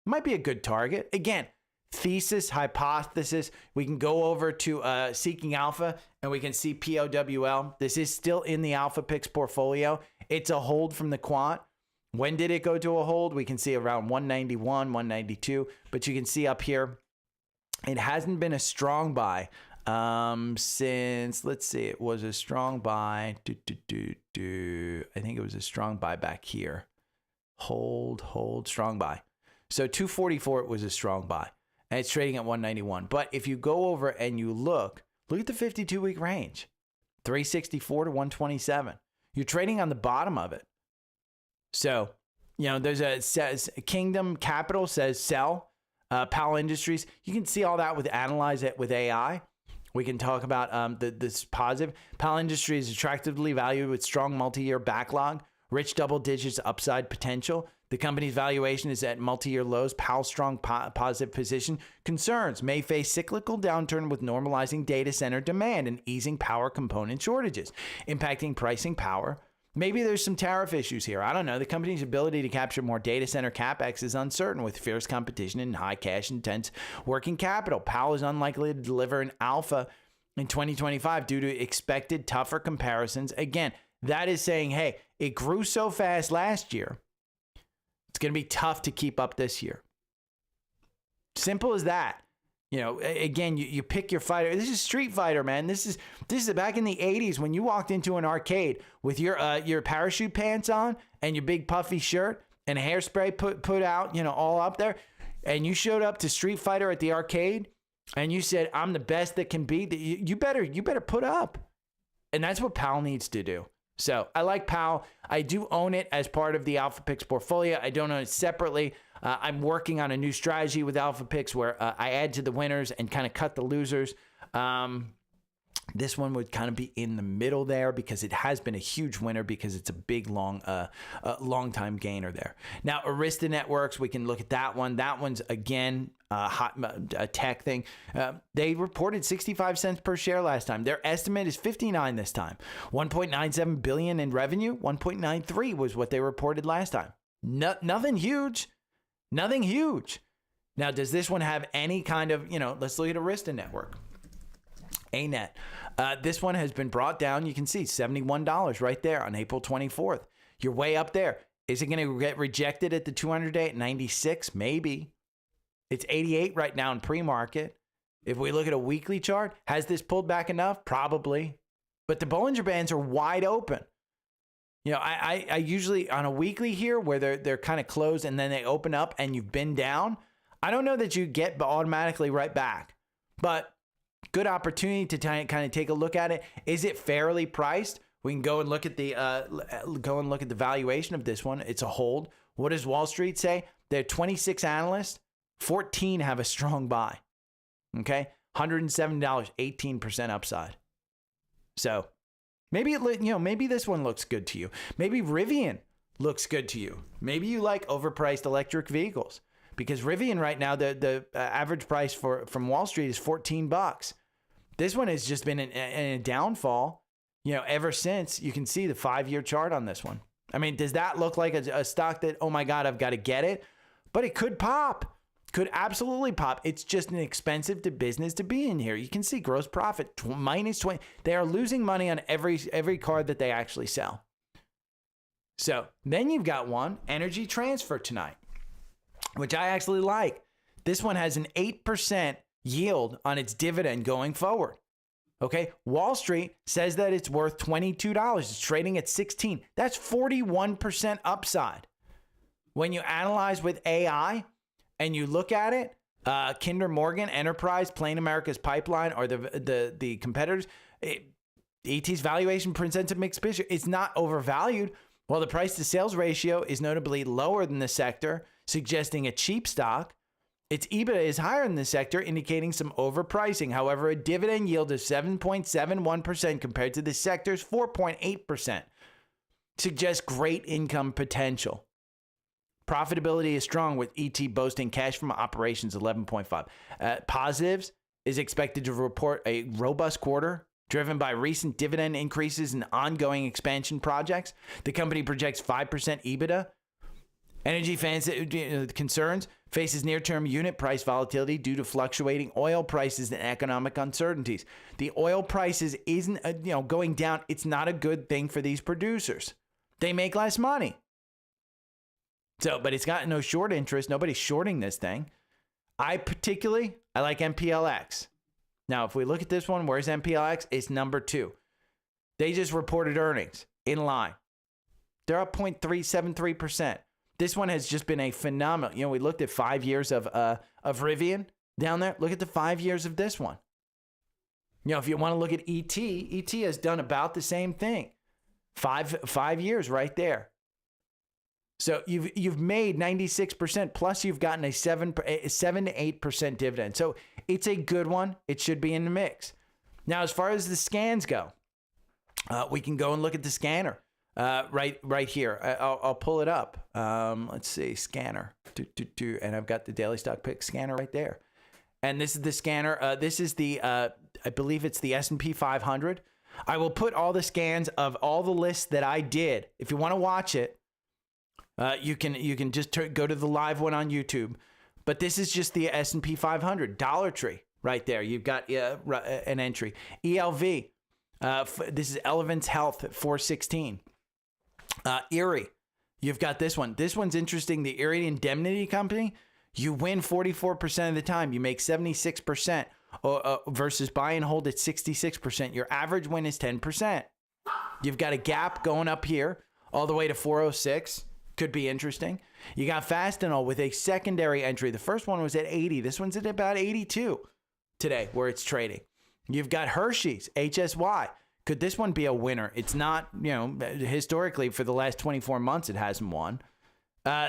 Might be a good target. Again, thesis, hypothesis. We can go over to Seeking Alpha, and we can see POWL. This is still in the Alpha Picks portfolio. It's a hold from the quant. When did it go to a hold? We can see around 191, 192, but you can see up here, it hasn't been a strong buy since, let's see, it was a strong buy. I think it was a strong buy back here. Hold, strong buy. So 244, it was a strong buy, and it's trading at 191. But if you go over and you look at the 52-week range, 364 to 127. You're trading on the bottom of it. So, there's says Kingdom Capital says sell, Powell Industries. You can see all that with Analyze It with AI. We can talk about this positive. Powell Industries is attractively valued with strong multi-year backlog, rich double digits upside potential. The company's valuation is at multi-year lows. Powell's strong positive position. Concerns may face cyclical downturn with normalizing data center demand and easing power component shortages, impacting pricing power. Maybe there's some tariff issues here. I don't know. The company's ability to capture more data center capex is uncertain with fierce competition and high cash intense working capital. Powell is unlikely to deliver an alpha in 2025 due to expected tougher comparisons. Again, that is saying, hey, it grew so fast last year. It's going to be tough to keep up this year. Simple as that. Again, you pick your fighter. This is Street Fighter, man. This is back in the 80s when you walked into an arcade with your parachute pants on and your big puffy shirt and hairspray put out, all up there. And you showed up to Street Fighter at the arcade and you said, I'm the best that can be. You better put up. And that's what Powell needs to do. So I like Powell. I do own it as part of the Alpha Picks portfolio. I don't own it separately. I'm working on a new strategy with Alpha Picks where I add to the winners and kind of cut the losers. This one would kind of be in the middle there because it has been a huge winner because it's a big, long time gainer there. Now, Arista Networks, we can look at that one. That one's, again, a tech thing. They reported 65 cents per share last time. Their estimate is 59 this time. 1.97 billion in revenue. 1.93 was what they reported last time. Nothing huge. Nothing huge. Now, does this one have any kind of, let's look at Arista Network. ANET. This one has been brought down. You can see $71 right there on April 24th. You're way up there. Is it going to get rejected at the 200-day at 96? Maybe. It's 88 right now in pre-market. If we look at a weekly chart, has this pulled back enough? Probably. But the Bollinger Bands are wide open. I usually on a weekly here where they're kind of closed and then they open up and you've been down, I don't know that you get automatically right back. But good opportunity to kind of take a look at it. Is it fairly priced? We can go and look at the valuation of this one. It's a hold. What does Wall Street say? There are 26 analysts. 14 have a strong buy. Okay, $107, 18% upside. So maybe maybe this one looks good to you. Maybe Rivian looks good to you. Maybe you like overpriced electric vehicles. Because Rivian right now, the average price from Wall Street is $14. This one has just been in a downfall, ever since. You can see the 5-year chart on this one. I mean, does that look like a stock that, oh my God, I've got to get it? But it could pop. Could absolutely pop. It's just an expensive business to be in here. You can see gross profit minus 20. They are losing money on every card that they actually sell. So then you've got one, Energy Transfer tonight, which I actually like. This one has an 8% yield on its dividend going forward. Okay, Wall Street says that it's worth $22. It's trading at 16. That's 41% upside. When you analyze with AI and you look at it, Kinder Morgan, Enterprise, Plain America's Pipeline are the competitors. ET's valuation presents a mixed picture. It's not overvalued. While the price to sales ratio is notably lower than the sector, suggesting a cheap stock, its EBITDA is higher in the sector, indicating some overpricing. However, a dividend yield of 7.71% compared to the sector's 4.8% suggests great income potential. Profitability is strong, with ET boasting cash from operations 11.5. Positives is expected to report a robust quarter, driven by recent dividend increases and ongoing expansion projects. The company projects 5% EBITDA. Energy concerns faces near-term unit price volatility due to fluctuating oil prices and economic uncertainties. The oil prices isn't going down. It's not a good thing for these producers. They make less money. So, but it's got no short interest. Nobody's shorting this thing. I like MPLX. Now, if we look at this one, where's MPLX? It's number 2. They just reported earnings in line. They're up 0.373%. This one has just been a phenomenal. We looked at 5 years of Rivian down there. Look at the 5 years of this one. If you want to look at ET has done about the same thing. Five years right there. So you've made 96%, plus you've gotten a 7 to 8% dividend. So it's a good one. It should be in the mix. Now, as far as the scans go, we can go and look at the scanner right here. I'll pull it up. Let's see, scanner, and I've got the daily stock pick scanner right there. And this is the scanner. This is the I believe it's the S&P 500. I will put all the scans of all the lists that I did. If you want to watch it. You can just go to the live one on YouTube, but this is just the S&P 500. Dollar Tree right there. You've got an entry. ELV. This is Elevance Health at 416. Erie. You've got this one. This one's interesting. The Erie Indemnity Company. You win 44% of the time. You make 76% versus buy and hold at 66%. Your average win is 10%. You've got a gap going up here all the way to 406. Could be interesting. You got Fastenal with a secondary entry. The first one was at 80. This one's at about 82 today where it's trading. You've got Hershey's, HSY. Could this one be a winner? It's not, historically for the last 24 months, it hasn't won.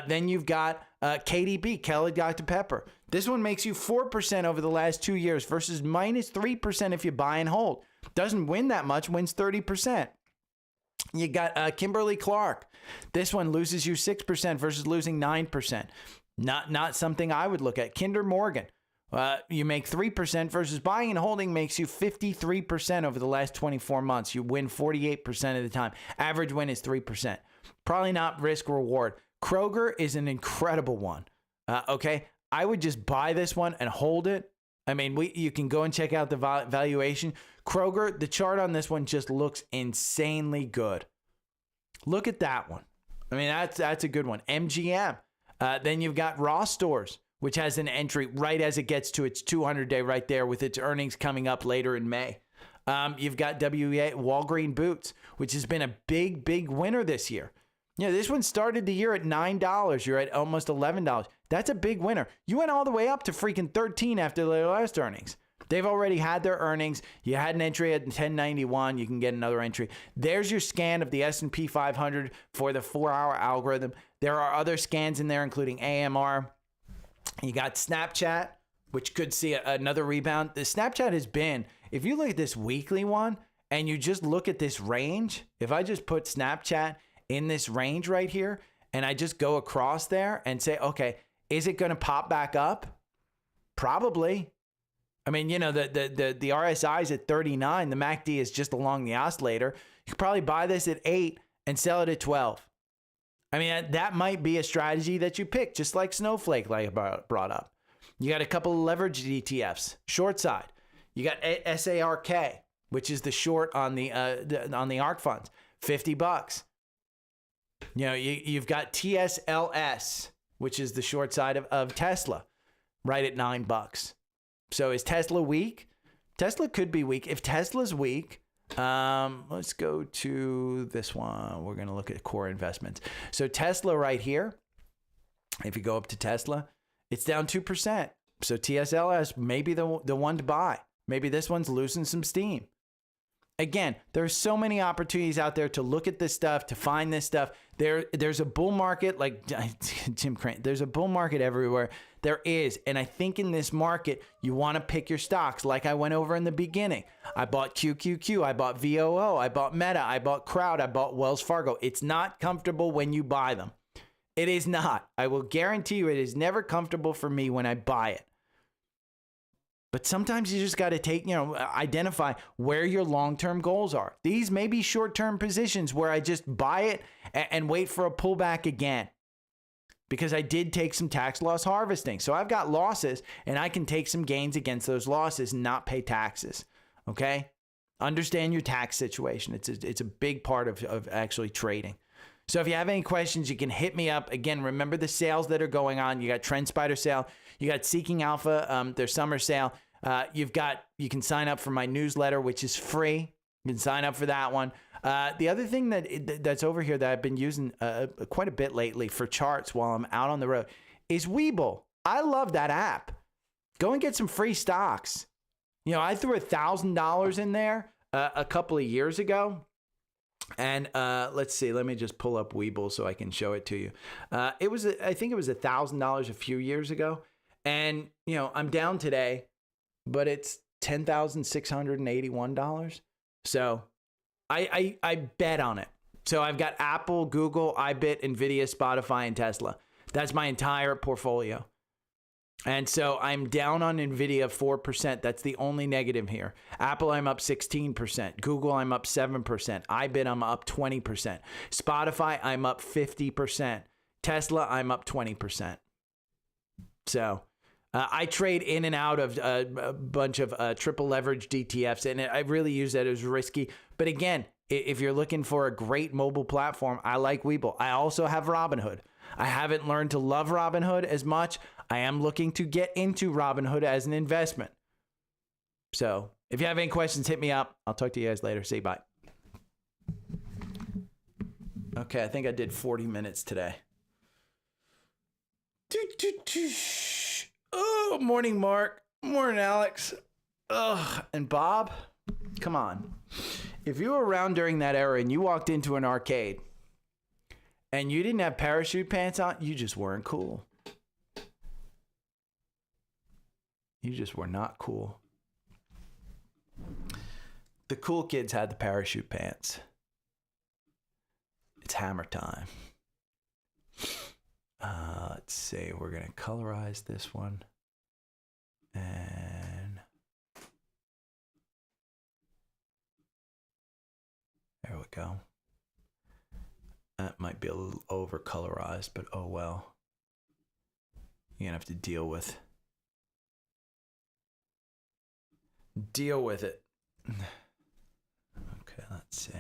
Then you've got KDB, Kelly Dr. Pepper. This one makes you 4% over the last 2 years versus minus 3% if you buy and hold. Doesn't win that much, wins 30%. You got Kimberly Clark. This one loses you 6% versus losing 9%. Not something I would look at. Kinder Morgan. You make 3% versus buying and holding makes you 53% over the last 24 months. You win 48% of the time. Average win is 3%. Probably not risk reward. Kroger is an incredible one. Okay. I would just buy this one and hold it. I mean, you can go and check out the valuation. Kroger, the chart on this one just looks insanely good. Look at that one. I mean, that's a good one. MGM. Then you've got Ross Stores, which has an entry right as it gets to its 200-day right there with its earnings coming up later in May. You've got WEA, Walgreen Boots, which has been a big winner this year. This one started the year at $9. You're at almost $11. That's a big winner. You went all the way up to freaking 13 after their last earnings. They've already had their earnings. You had an entry at 1091. You can get another entry. There's your scan of the S&P 500 for the 4-hour algorithm. There are other scans in there, including AMR. You got Snapchat, which could see another rebound. The Snapchat has been, if you look at this weekly one and you just look at this range, if I just put Snapchat in this range right here, and I just go across there and say, okay, is it going to pop back up? Probably. I mean, the RSI is at 39. The MACD is just along the oscillator. You could probably buy this at 8 and sell it at 12. I mean, that might be a strategy that you pick, just like Snowflake, like I brought up. You got a couple of leveraged ETFs, short side. You got SARK, which is the short on the ARK funds, $50. You've got TSLS, which is the short side of Tesla, right at $9. So is Tesla weak? Tesla could be weak. If Tesla's weak, let's go to this one. We're going to look at core investments. So Tesla right here, if you go up to Tesla, it's down 2%. So TSLS may be the one to buy. Maybe this one's losing some steam. Again, there's so many opportunities out there to look at this stuff, to find this stuff. There's a bull market, like Tim Crane, there's a bull market everywhere. There is. And I think in this market, you want to pick your stocks like I went over in the beginning. I bought QQQ. I bought VOO. I bought Meta. I bought Crowd. I bought Wells Fargo. It's not comfortable when you buy them. It is not. I will guarantee you it is never comfortable for me when I buy it. But sometimes you just got to identify where your long-term goals are. These may be short-term positions where I just buy it and wait for a pullback again. Because I did take some tax loss harvesting. So I've got losses and I can take some gains against those losses and not pay taxes. Okay? Understand your tax situation. It's a big part of actually trading. So if you have any questions, you can hit me up. Again, remember the sales that are going on. You got Trendspider sale. You got Seeking Alpha, their summer sale. You can sign up for my newsletter, which is free. You can sign up for that one. The other thing that's over here that I've been using quite a bit lately for charts while I'm out on the road is Webull. I love that app. Go and get some free stocks. I threw $1,000 in there a couple of years ago. And let's see, let me just pull up Webull so I can show it to you. I think it was $1,000 a few years ago. And, I'm down today, but it's $10,681. So I bet on it. So I've got Apple, Google, iBit, NVIDIA, Spotify, and Tesla. That's my entire portfolio. And so I'm down on NVIDIA 4%. That's the only negative here. Apple, I'm up 16%. Google, I'm up 7%. iBit, I'm up 20%. Spotify, I'm up 50%. Tesla, I'm up 20%. So I trade in and out of a bunch of triple leveraged ETFs, and I really use that as risky. But again, if you're looking for a great mobile platform, I like Webull. I also have Robinhood. I haven't learned to love Robinhood as much. I am looking to get into Robinhood as an investment. So if you have any questions, hit me up. I'll talk to you guys later. Say bye. Okay, I think I did 40 minutes today. Oh, morning, Mark. Morning, Alex. Ugh, and Bob, come on. If you were around during that era and you walked into an arcade and you didn't have parachute pants on, you just weren't cool. You just were not cool. The cool kids had the parachute pants. It's hammer time. Let's see. We're going to colorize this one. And there we go. That might be a little over colorized, but oh well. You're going to have to deal with it. Okay, let's see.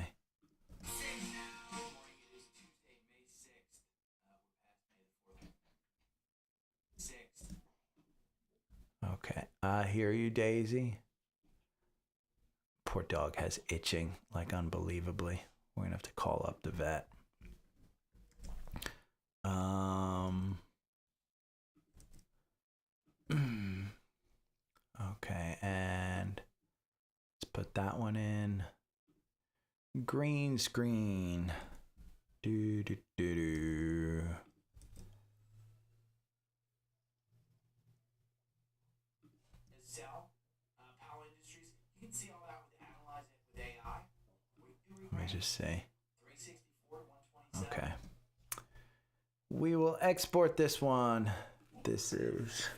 Okay, I hear you, Daisy. Poor dog has itching, like unbelievably. We're gonna have to call up the vet. Okay, and let's put that one in. Green screen. Do do do do. Power Industries. You can see all that with analyze it with AI. Let me just say. 364 127. Okay. We will export this one. This is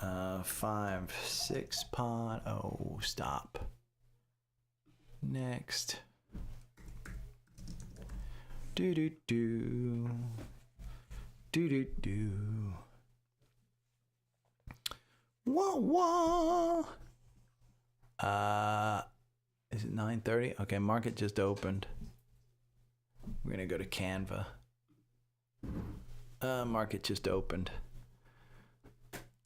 5-6 pod. Oh, stop. Next. Do do do. Do do do. Wah wah. Is it 9:30? Okay, market just opened. We're gonna go to Canva. Market just opened.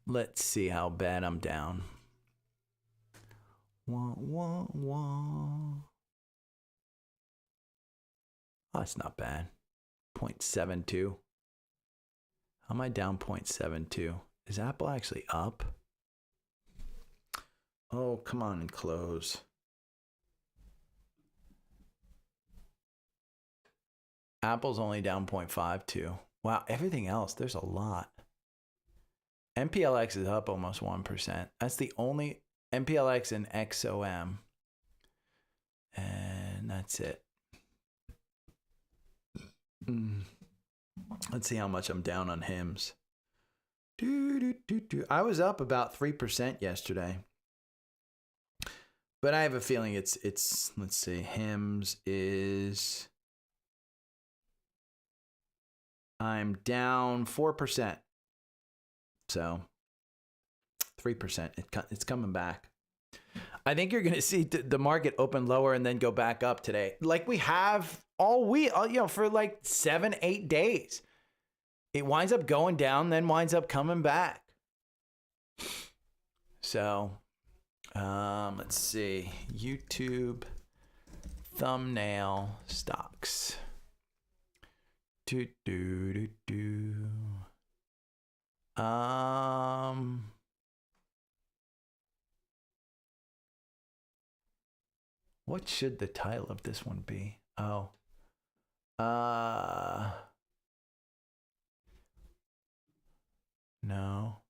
Let's see how bad I'm down. Wah wah wah. Oh, it's not bad. 0.72. How am I down 0.72? Is Apple actually up? Oh, come on and close. Apple's only down 0.52. Wow, everything else, there's a lot. MPLX is up almost 1%. That's the only MPLX and XOM. And that's it. Let's see how much I'm down on HIMS. I was up about 3% yesterday. But I have a feeling it's let's see, HIMS is, I'm down 4%. So 3%, it's coming back. I think you're going to see the market open lower and then go back up today. Like we have all week, for like 7-8 days. It winds up going down, then winds up coming back. So, let's see. YouTube thumbnail stocks. Do do do do. What should the title of this one be? Oh. No.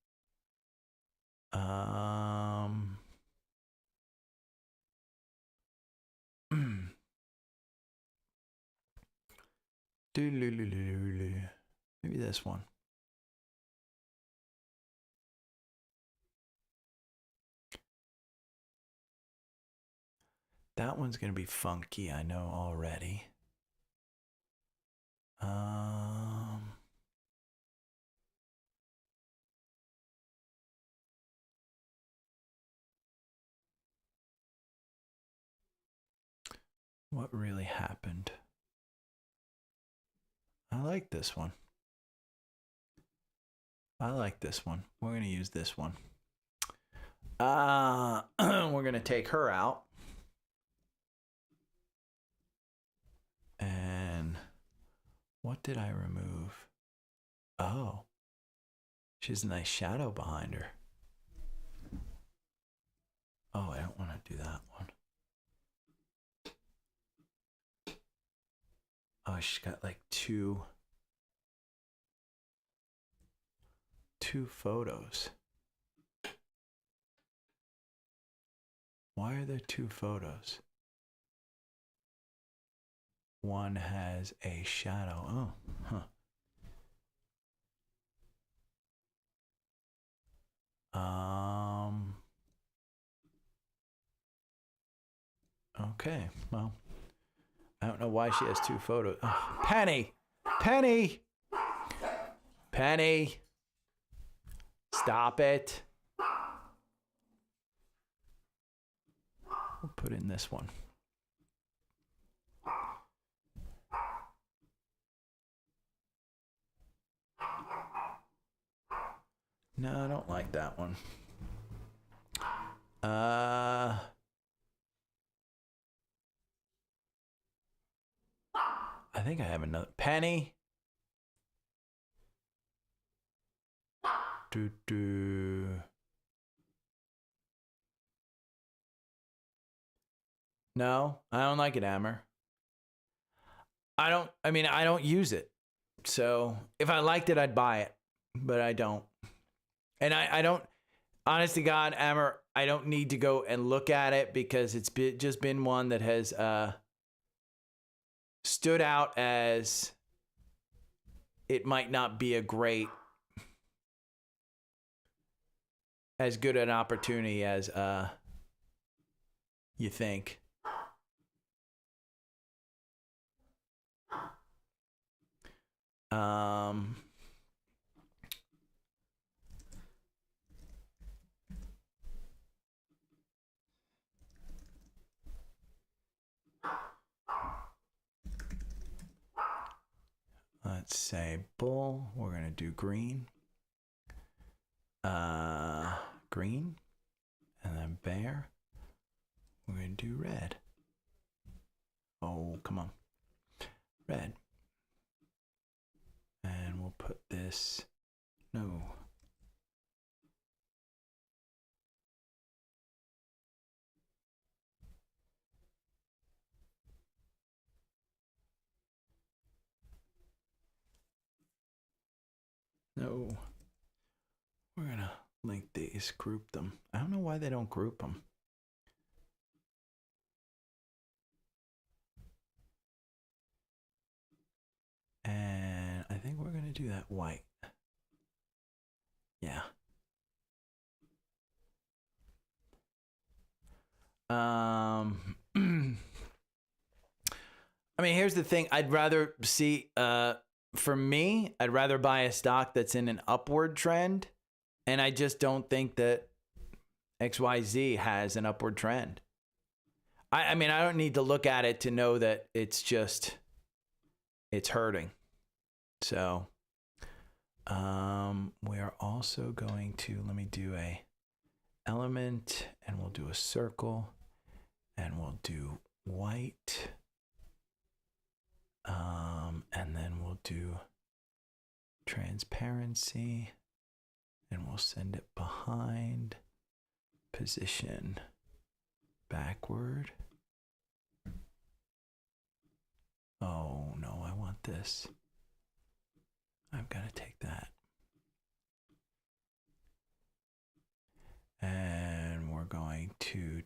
Maybe this one. That one's going to be funky, I know already. What really happened? I like this one. I like this one. We're going to use this one. We're going to take her out. And what did I remove? Oh, she has a nice shadow behind her. Oh, I don't want to do that one. Oh, she's got like two photos. Why are there two photos? One has a shadow. Oh, okay, well, I don't know why she has two photos. Oh, Penny! Penny! Penny! Stop it. We'll put in this one. No, I don't like that one. I think I have another. Penny. No, I don't like it, Amber. I don't use it. So if I liked it, I'd buy it, but I don't. And I don't, honest to God, Amber, I don't need to go and look at it because it's just been one that has stood out as it might not be as good an opportunity as you think. Let's say bull. We're gonna do green. Green, and then bear. We're gonna do red. Oh, come on, red. And we'll put this. No. No. We're gonna link these, group them. I don't know why they don't group them. And I think we're gonna do that white. Yeah. I mean, here's the thing. I'd rather see, for me, I'd rather buy a stock that's in an upward trend. And I just don't think that XYZ has an upward trend. I mean, I don't need to look at it to know that it's hurting. So, we are also going to, let me do a element, and we'll do a circle, and we'll do white. And then we'll do transparency, and we'll send it behind, position backward. Oh no, I want this. I've got to take that. And we're going to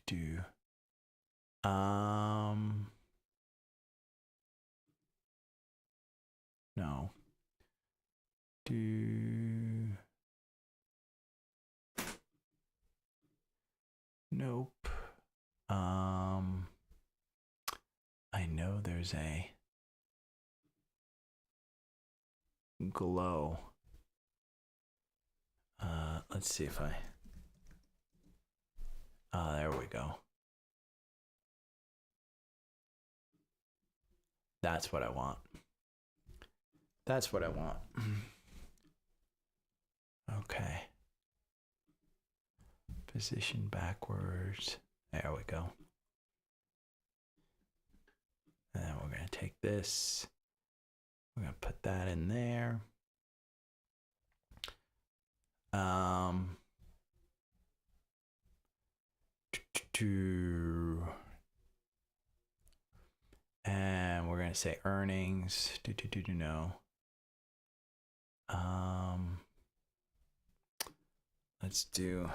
do. No. Nope. I know there's a glow. Let's see if there we go. That's what I want. That's what I want. Okay. Position backwards. There we go. And then we're going to take this. We're going to put that in there. And we're going to say earnings. No. Let's do.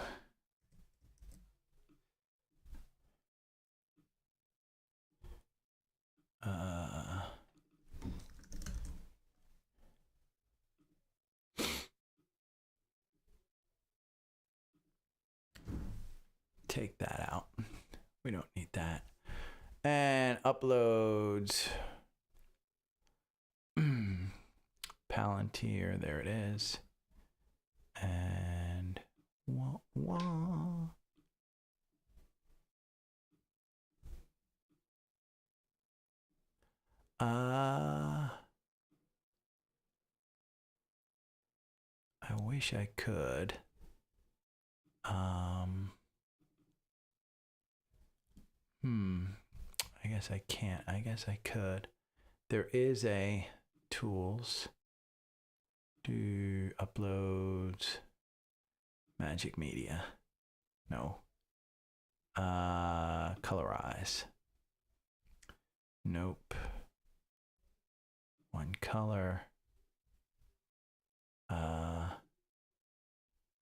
Take that out. We don't need that. And uploads. Palantir, there it is. And I wish I could. I guess I can't. I guess I could. There is a tools. Do uploads. Magic media. No. Colorize. Nope. One color.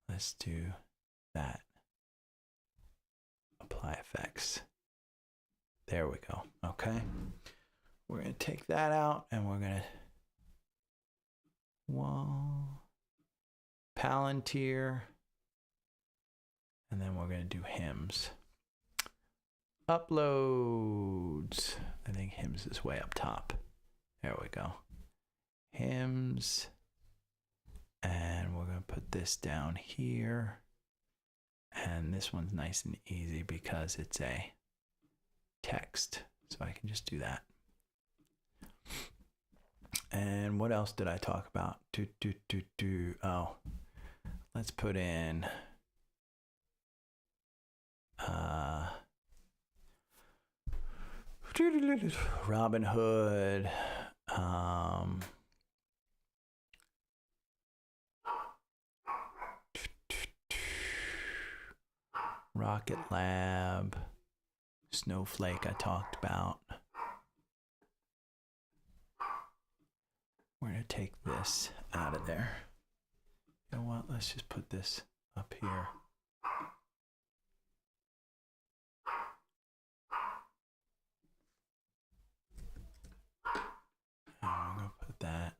Let's do that. Apply effects. There we go. Okay. We're going to take that out and we're going to Palantir. And then we're going to do HIMS. Uploads. I think HIMS is way up top. There we go. HIMS. And we're going to put this down here. And this one's nice and easy because it's a text. So I can just do that. And what else did I talk about? Oh, let's put in Robinhood. Rocket Lab. Snowflake I talked about. We're going to take this out of there. You know what? Let's just put this up here. I'm going to put that.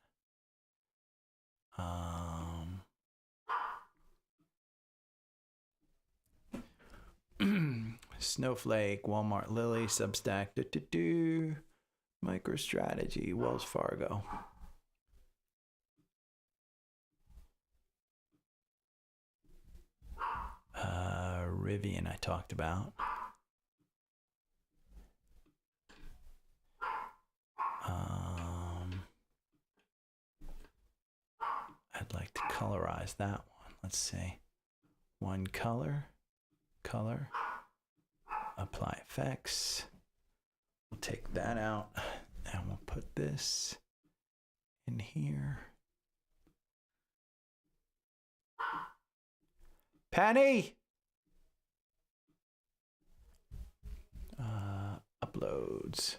Snowflake, Walmart, Lilly, Substack, MicroStrategy, Wells Fargo. Rivian I talked about. I'd like to colorize that one. Let's see. One color. Apply effects. We'll take that out and we'll put this in here. Penny! Uploads.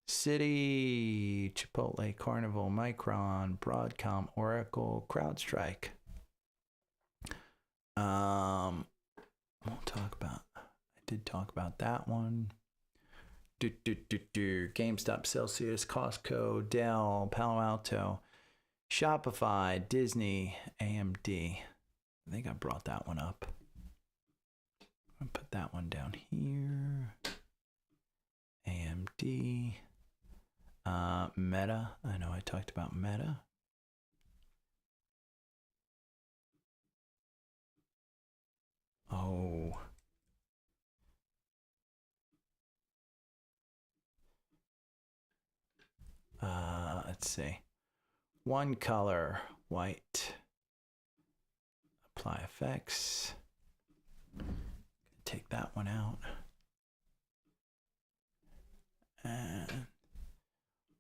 Citi, Chipotle, Carnival, Micron, Broadcom, Oracle, CrowdStrike. We'll talk about, I did talk about that one. GameStop, Celsius, Costco, Dell, Palo Alto, Shopify, Disney, AMD. I think I brought that one up. I'll put that one down here. AMD. Meta. I know I talked about Meta. Oh. Let's see. One color, white. Apply effects. Take that one out. And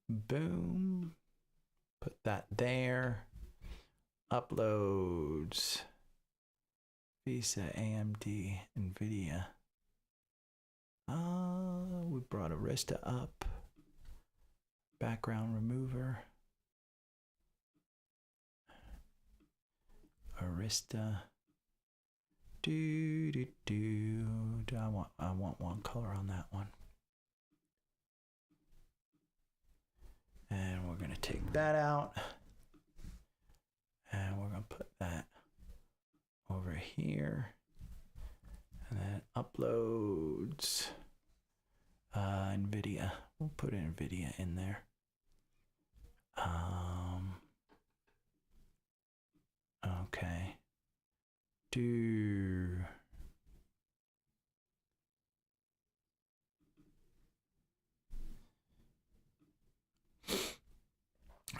boom. Put that there. Uploads. Visa, AMD, NVIDIA. We brought Arista up. background remover. Arista. I want one color on that one. And we're going to take that out. And we're going to put that over here. And then uploads. NVIDIA. We'll put NVIDIA in there. Okay.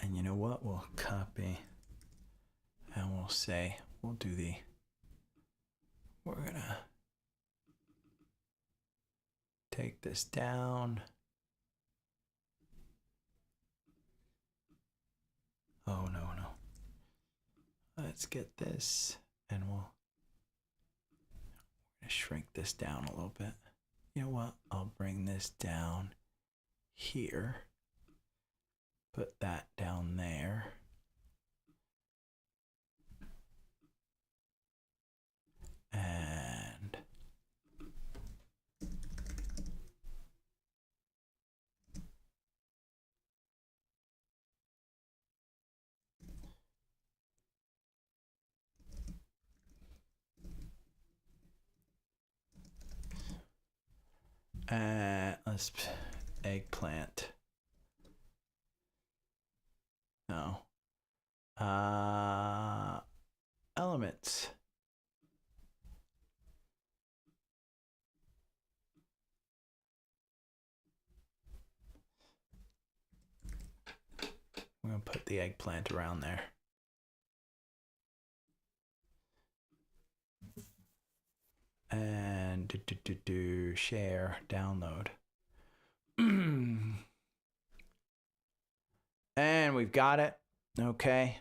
And you know what? We'll copy and we'll say, we're gonna take this down. Oh, no. Let's get this and we'll shrink this down a little bit. You know what? I'll bring this down here. Put that down there. And let's eggplant. No. Elements. We're going to put the eggplant around there. And share, download. And we've got it. Okay.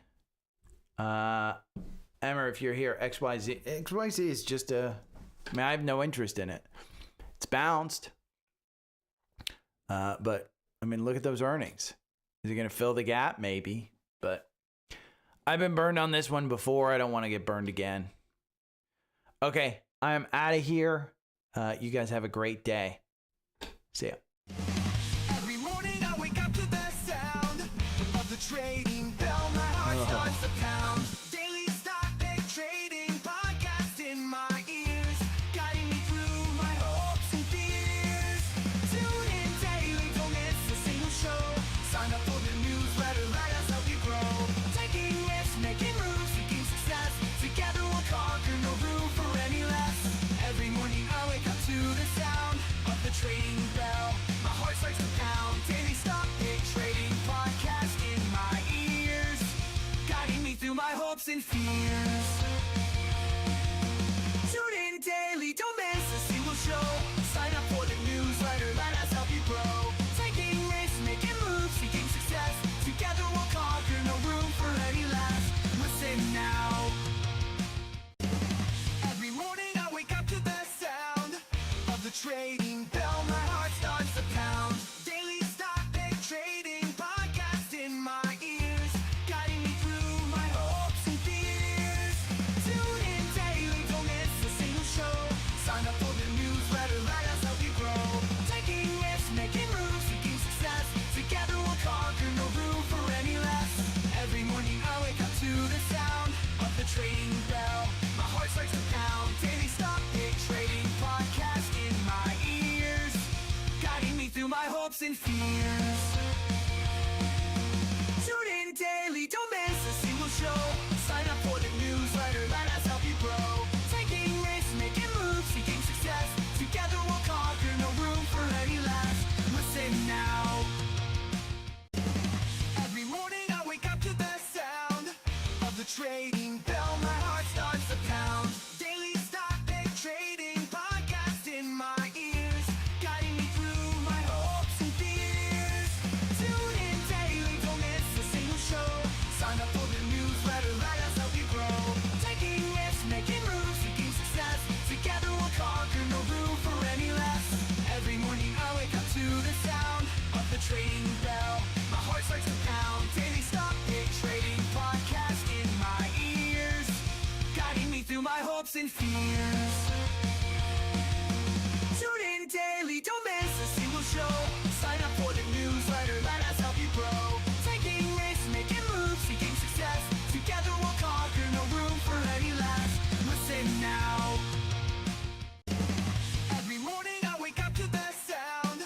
Emmer, if you're here, XYZ is just I have no interest in it. It's bounced. But look at those earnings. Is it going to fill the gap? Maybe. But I've been burned on this one before. I don't want to get burned again. Okay. I'm out of here. You guys have a great day. See ya. Every morning I wake up to the sound of the trading bell. My heart starts to pound. Daily stock pick trading podcast in my ears, guiding me through my hopes and fears. Tune in daily, don't miss a single show. Sign up for the newsletter, let us help you grow. Taking risks, making moves, seeking success. Together we'll conquer, no room for any less. Every morning I wake up to the sound of the trading bell. My heart starts to pound. Daily stock pick trading podcast in my ears, guiding me through my hopes and fears. Tune in daily, don't miss a single show. Sign up for the newsletter, let us help you grow. Taking risks, making moves, seeking success. Together we'll conquer, no room for any less. Listen now. Every morning I wake up to the sound of the trading bell. My heart starts to pound. Daily stock pick trading podcast in my ears, guiding me through my hopes and fears. hopes and fears. Tune in daily, don't miss a single show. Sign up for the newsletter, let us help you grow. Taking risks, making moves, seeking success. Together we'll conquer, no room for any less. Listen now. Every morning I wake up to the sound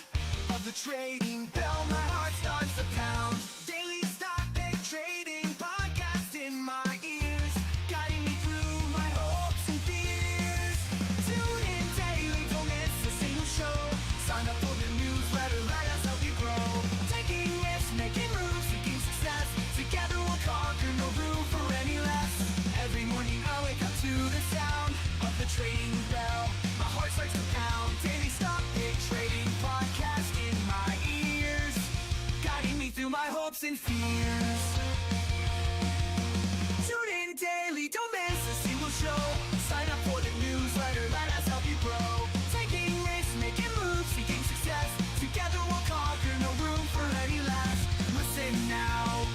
of the trading bell. My heart starts to pound. Daily stock pick trading podcast in my ears, guiding me through my hopes and fears. Tune in daily, don't miss a single show. Sign up for the newsletter, let us help you grow. Taking risks, making moves, seeking success. Together we'll conquer, no room for any less. Every morning I wake up to the sound of the trading bell. My heart starts to pound. Daily stock pick trading podcast in my ears, guiding me through my hopes and fears. Tune in daily, don't miss a single show. Sign up for the newsletter, let us help you grow. Taking risks, making moves, seeking success. Together we'll conquer, no room for any less. Listen now.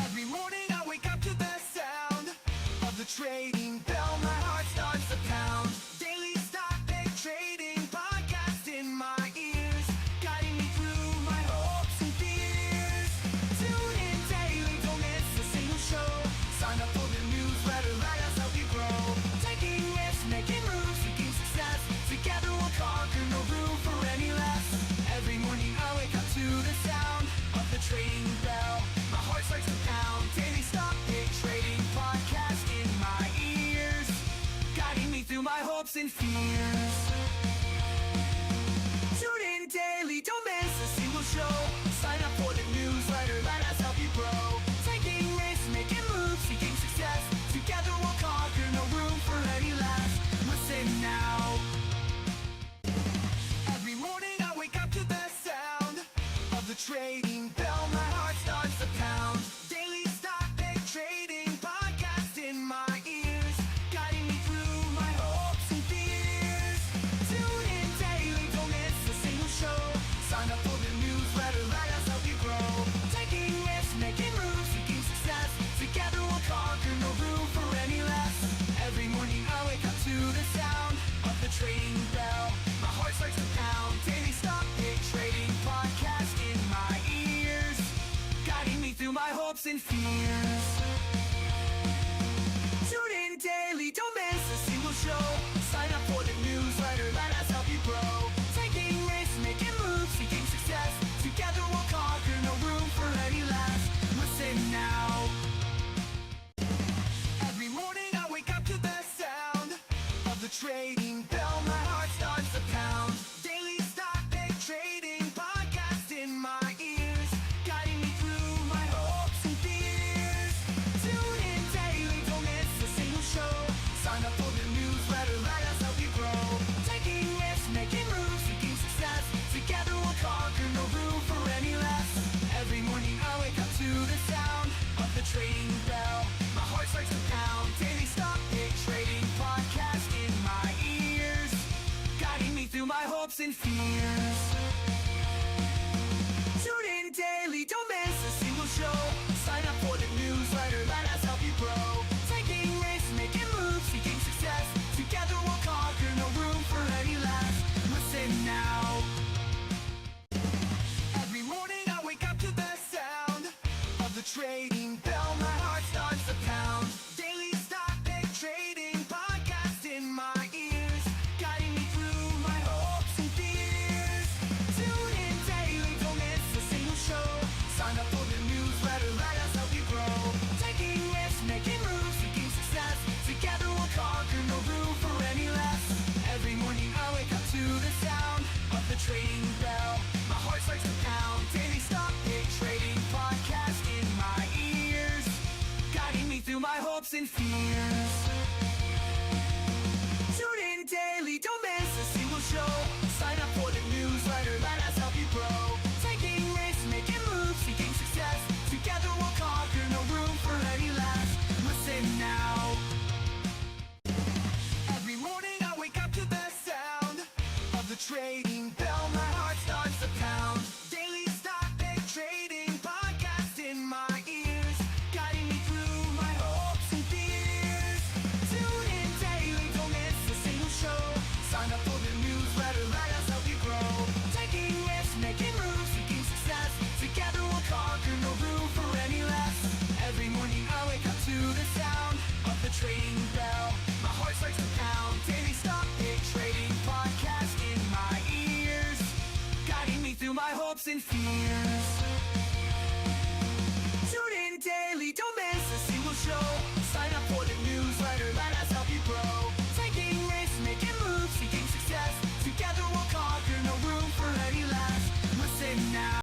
Every morning I wake up to the sound of the trading bell. My heart starts to pound. Daily stock pick trading podcast in my ears, guiding me through my hopes and fears. Tune in daily, don't miss a single show. Sign up for the newsletter, let us help you grow. Taking risks, making moves, seeking success. Together we'll conquer, no room for any less. Every morning I wake up to the sound of the trading bell. My heart starts to pound. Daily stock pick trading podcast in my ears, guiding me through my hopes and fears. Tune in daily, don't miss a single show. Sign up for the newsletter, let us help you grow. Taking risks, making moves, seeking success. Together we'll conquer, no room for any less. Listen now. Every morning I wake up to the sound of the trading bell. My heart starts to pound. Daily stock pick trading podcast in my ears, guiding me through my hopes and fears. Tune in daily, don't miss a single show. Sign up for the newsletter, let us help you grow. Taking risks, making moves, seeking success. Together we'll conquer, no room for any less. Every morning I wake up to the sound of the trading bell. My heart starts to pound. Daily stock pick trading podcast in my ears, guiding me through my hopes and fears. Tune in daily, don't miss a single show. Sign up for the newsletter, let us help you grow. Taking risks, making moves, seeking success. Together we'll conquer, no room for any less. Listen now. Every morning I wake up to the sound of the trading bell. My heart starts to pound. Daily stock pick trading podcast in my ears, guiding me through my hopes and fears. Tune in daily, don't miss a single show. Sign up for the newsletter, let us help you grow. Taking risks, making moves, seeking success. Together we'll conquer, no room for any less. Every morning I wake up to the sound of the trading bell. My heart starts to pound. Daily stock pick trading podcast in my ears, guiding me through my hopes and fears. Tune in daily, don't miss a single show. Sign up for the newsletter, let us help you grow. Taking risks, making moves, seeking success. Together we'll conquer, no room for any less. Listen now. Every morning I wake up to the sound of the trading bell. My heart starts to pound. Daily stock pick trading podcast in my ears, guiding me through my hopes and fears. Tune in daily, don't miss a single show. Sign up for the newsletter, let us help you grow. Taking risks, making moves, seeking success. Together we'll conquer, no room for any less. Every morning I wake up to the sound of the trading bell. My heart starts to pound. Daily stock pick trading podcast in my ears, guiding me through my hopes and fears. Tune in daily, don't miss a single show. Sign up for the newsletter, let us help you grow. Taking risks, making moves, seeking success. Together we'll conquer, no room for any less. Listen now. Every morning I wake up to the sound of the trading bell. My heart starts to pound. Daily stock pick trading podcast in my ears, guiding me through my hopes and fears. in fear.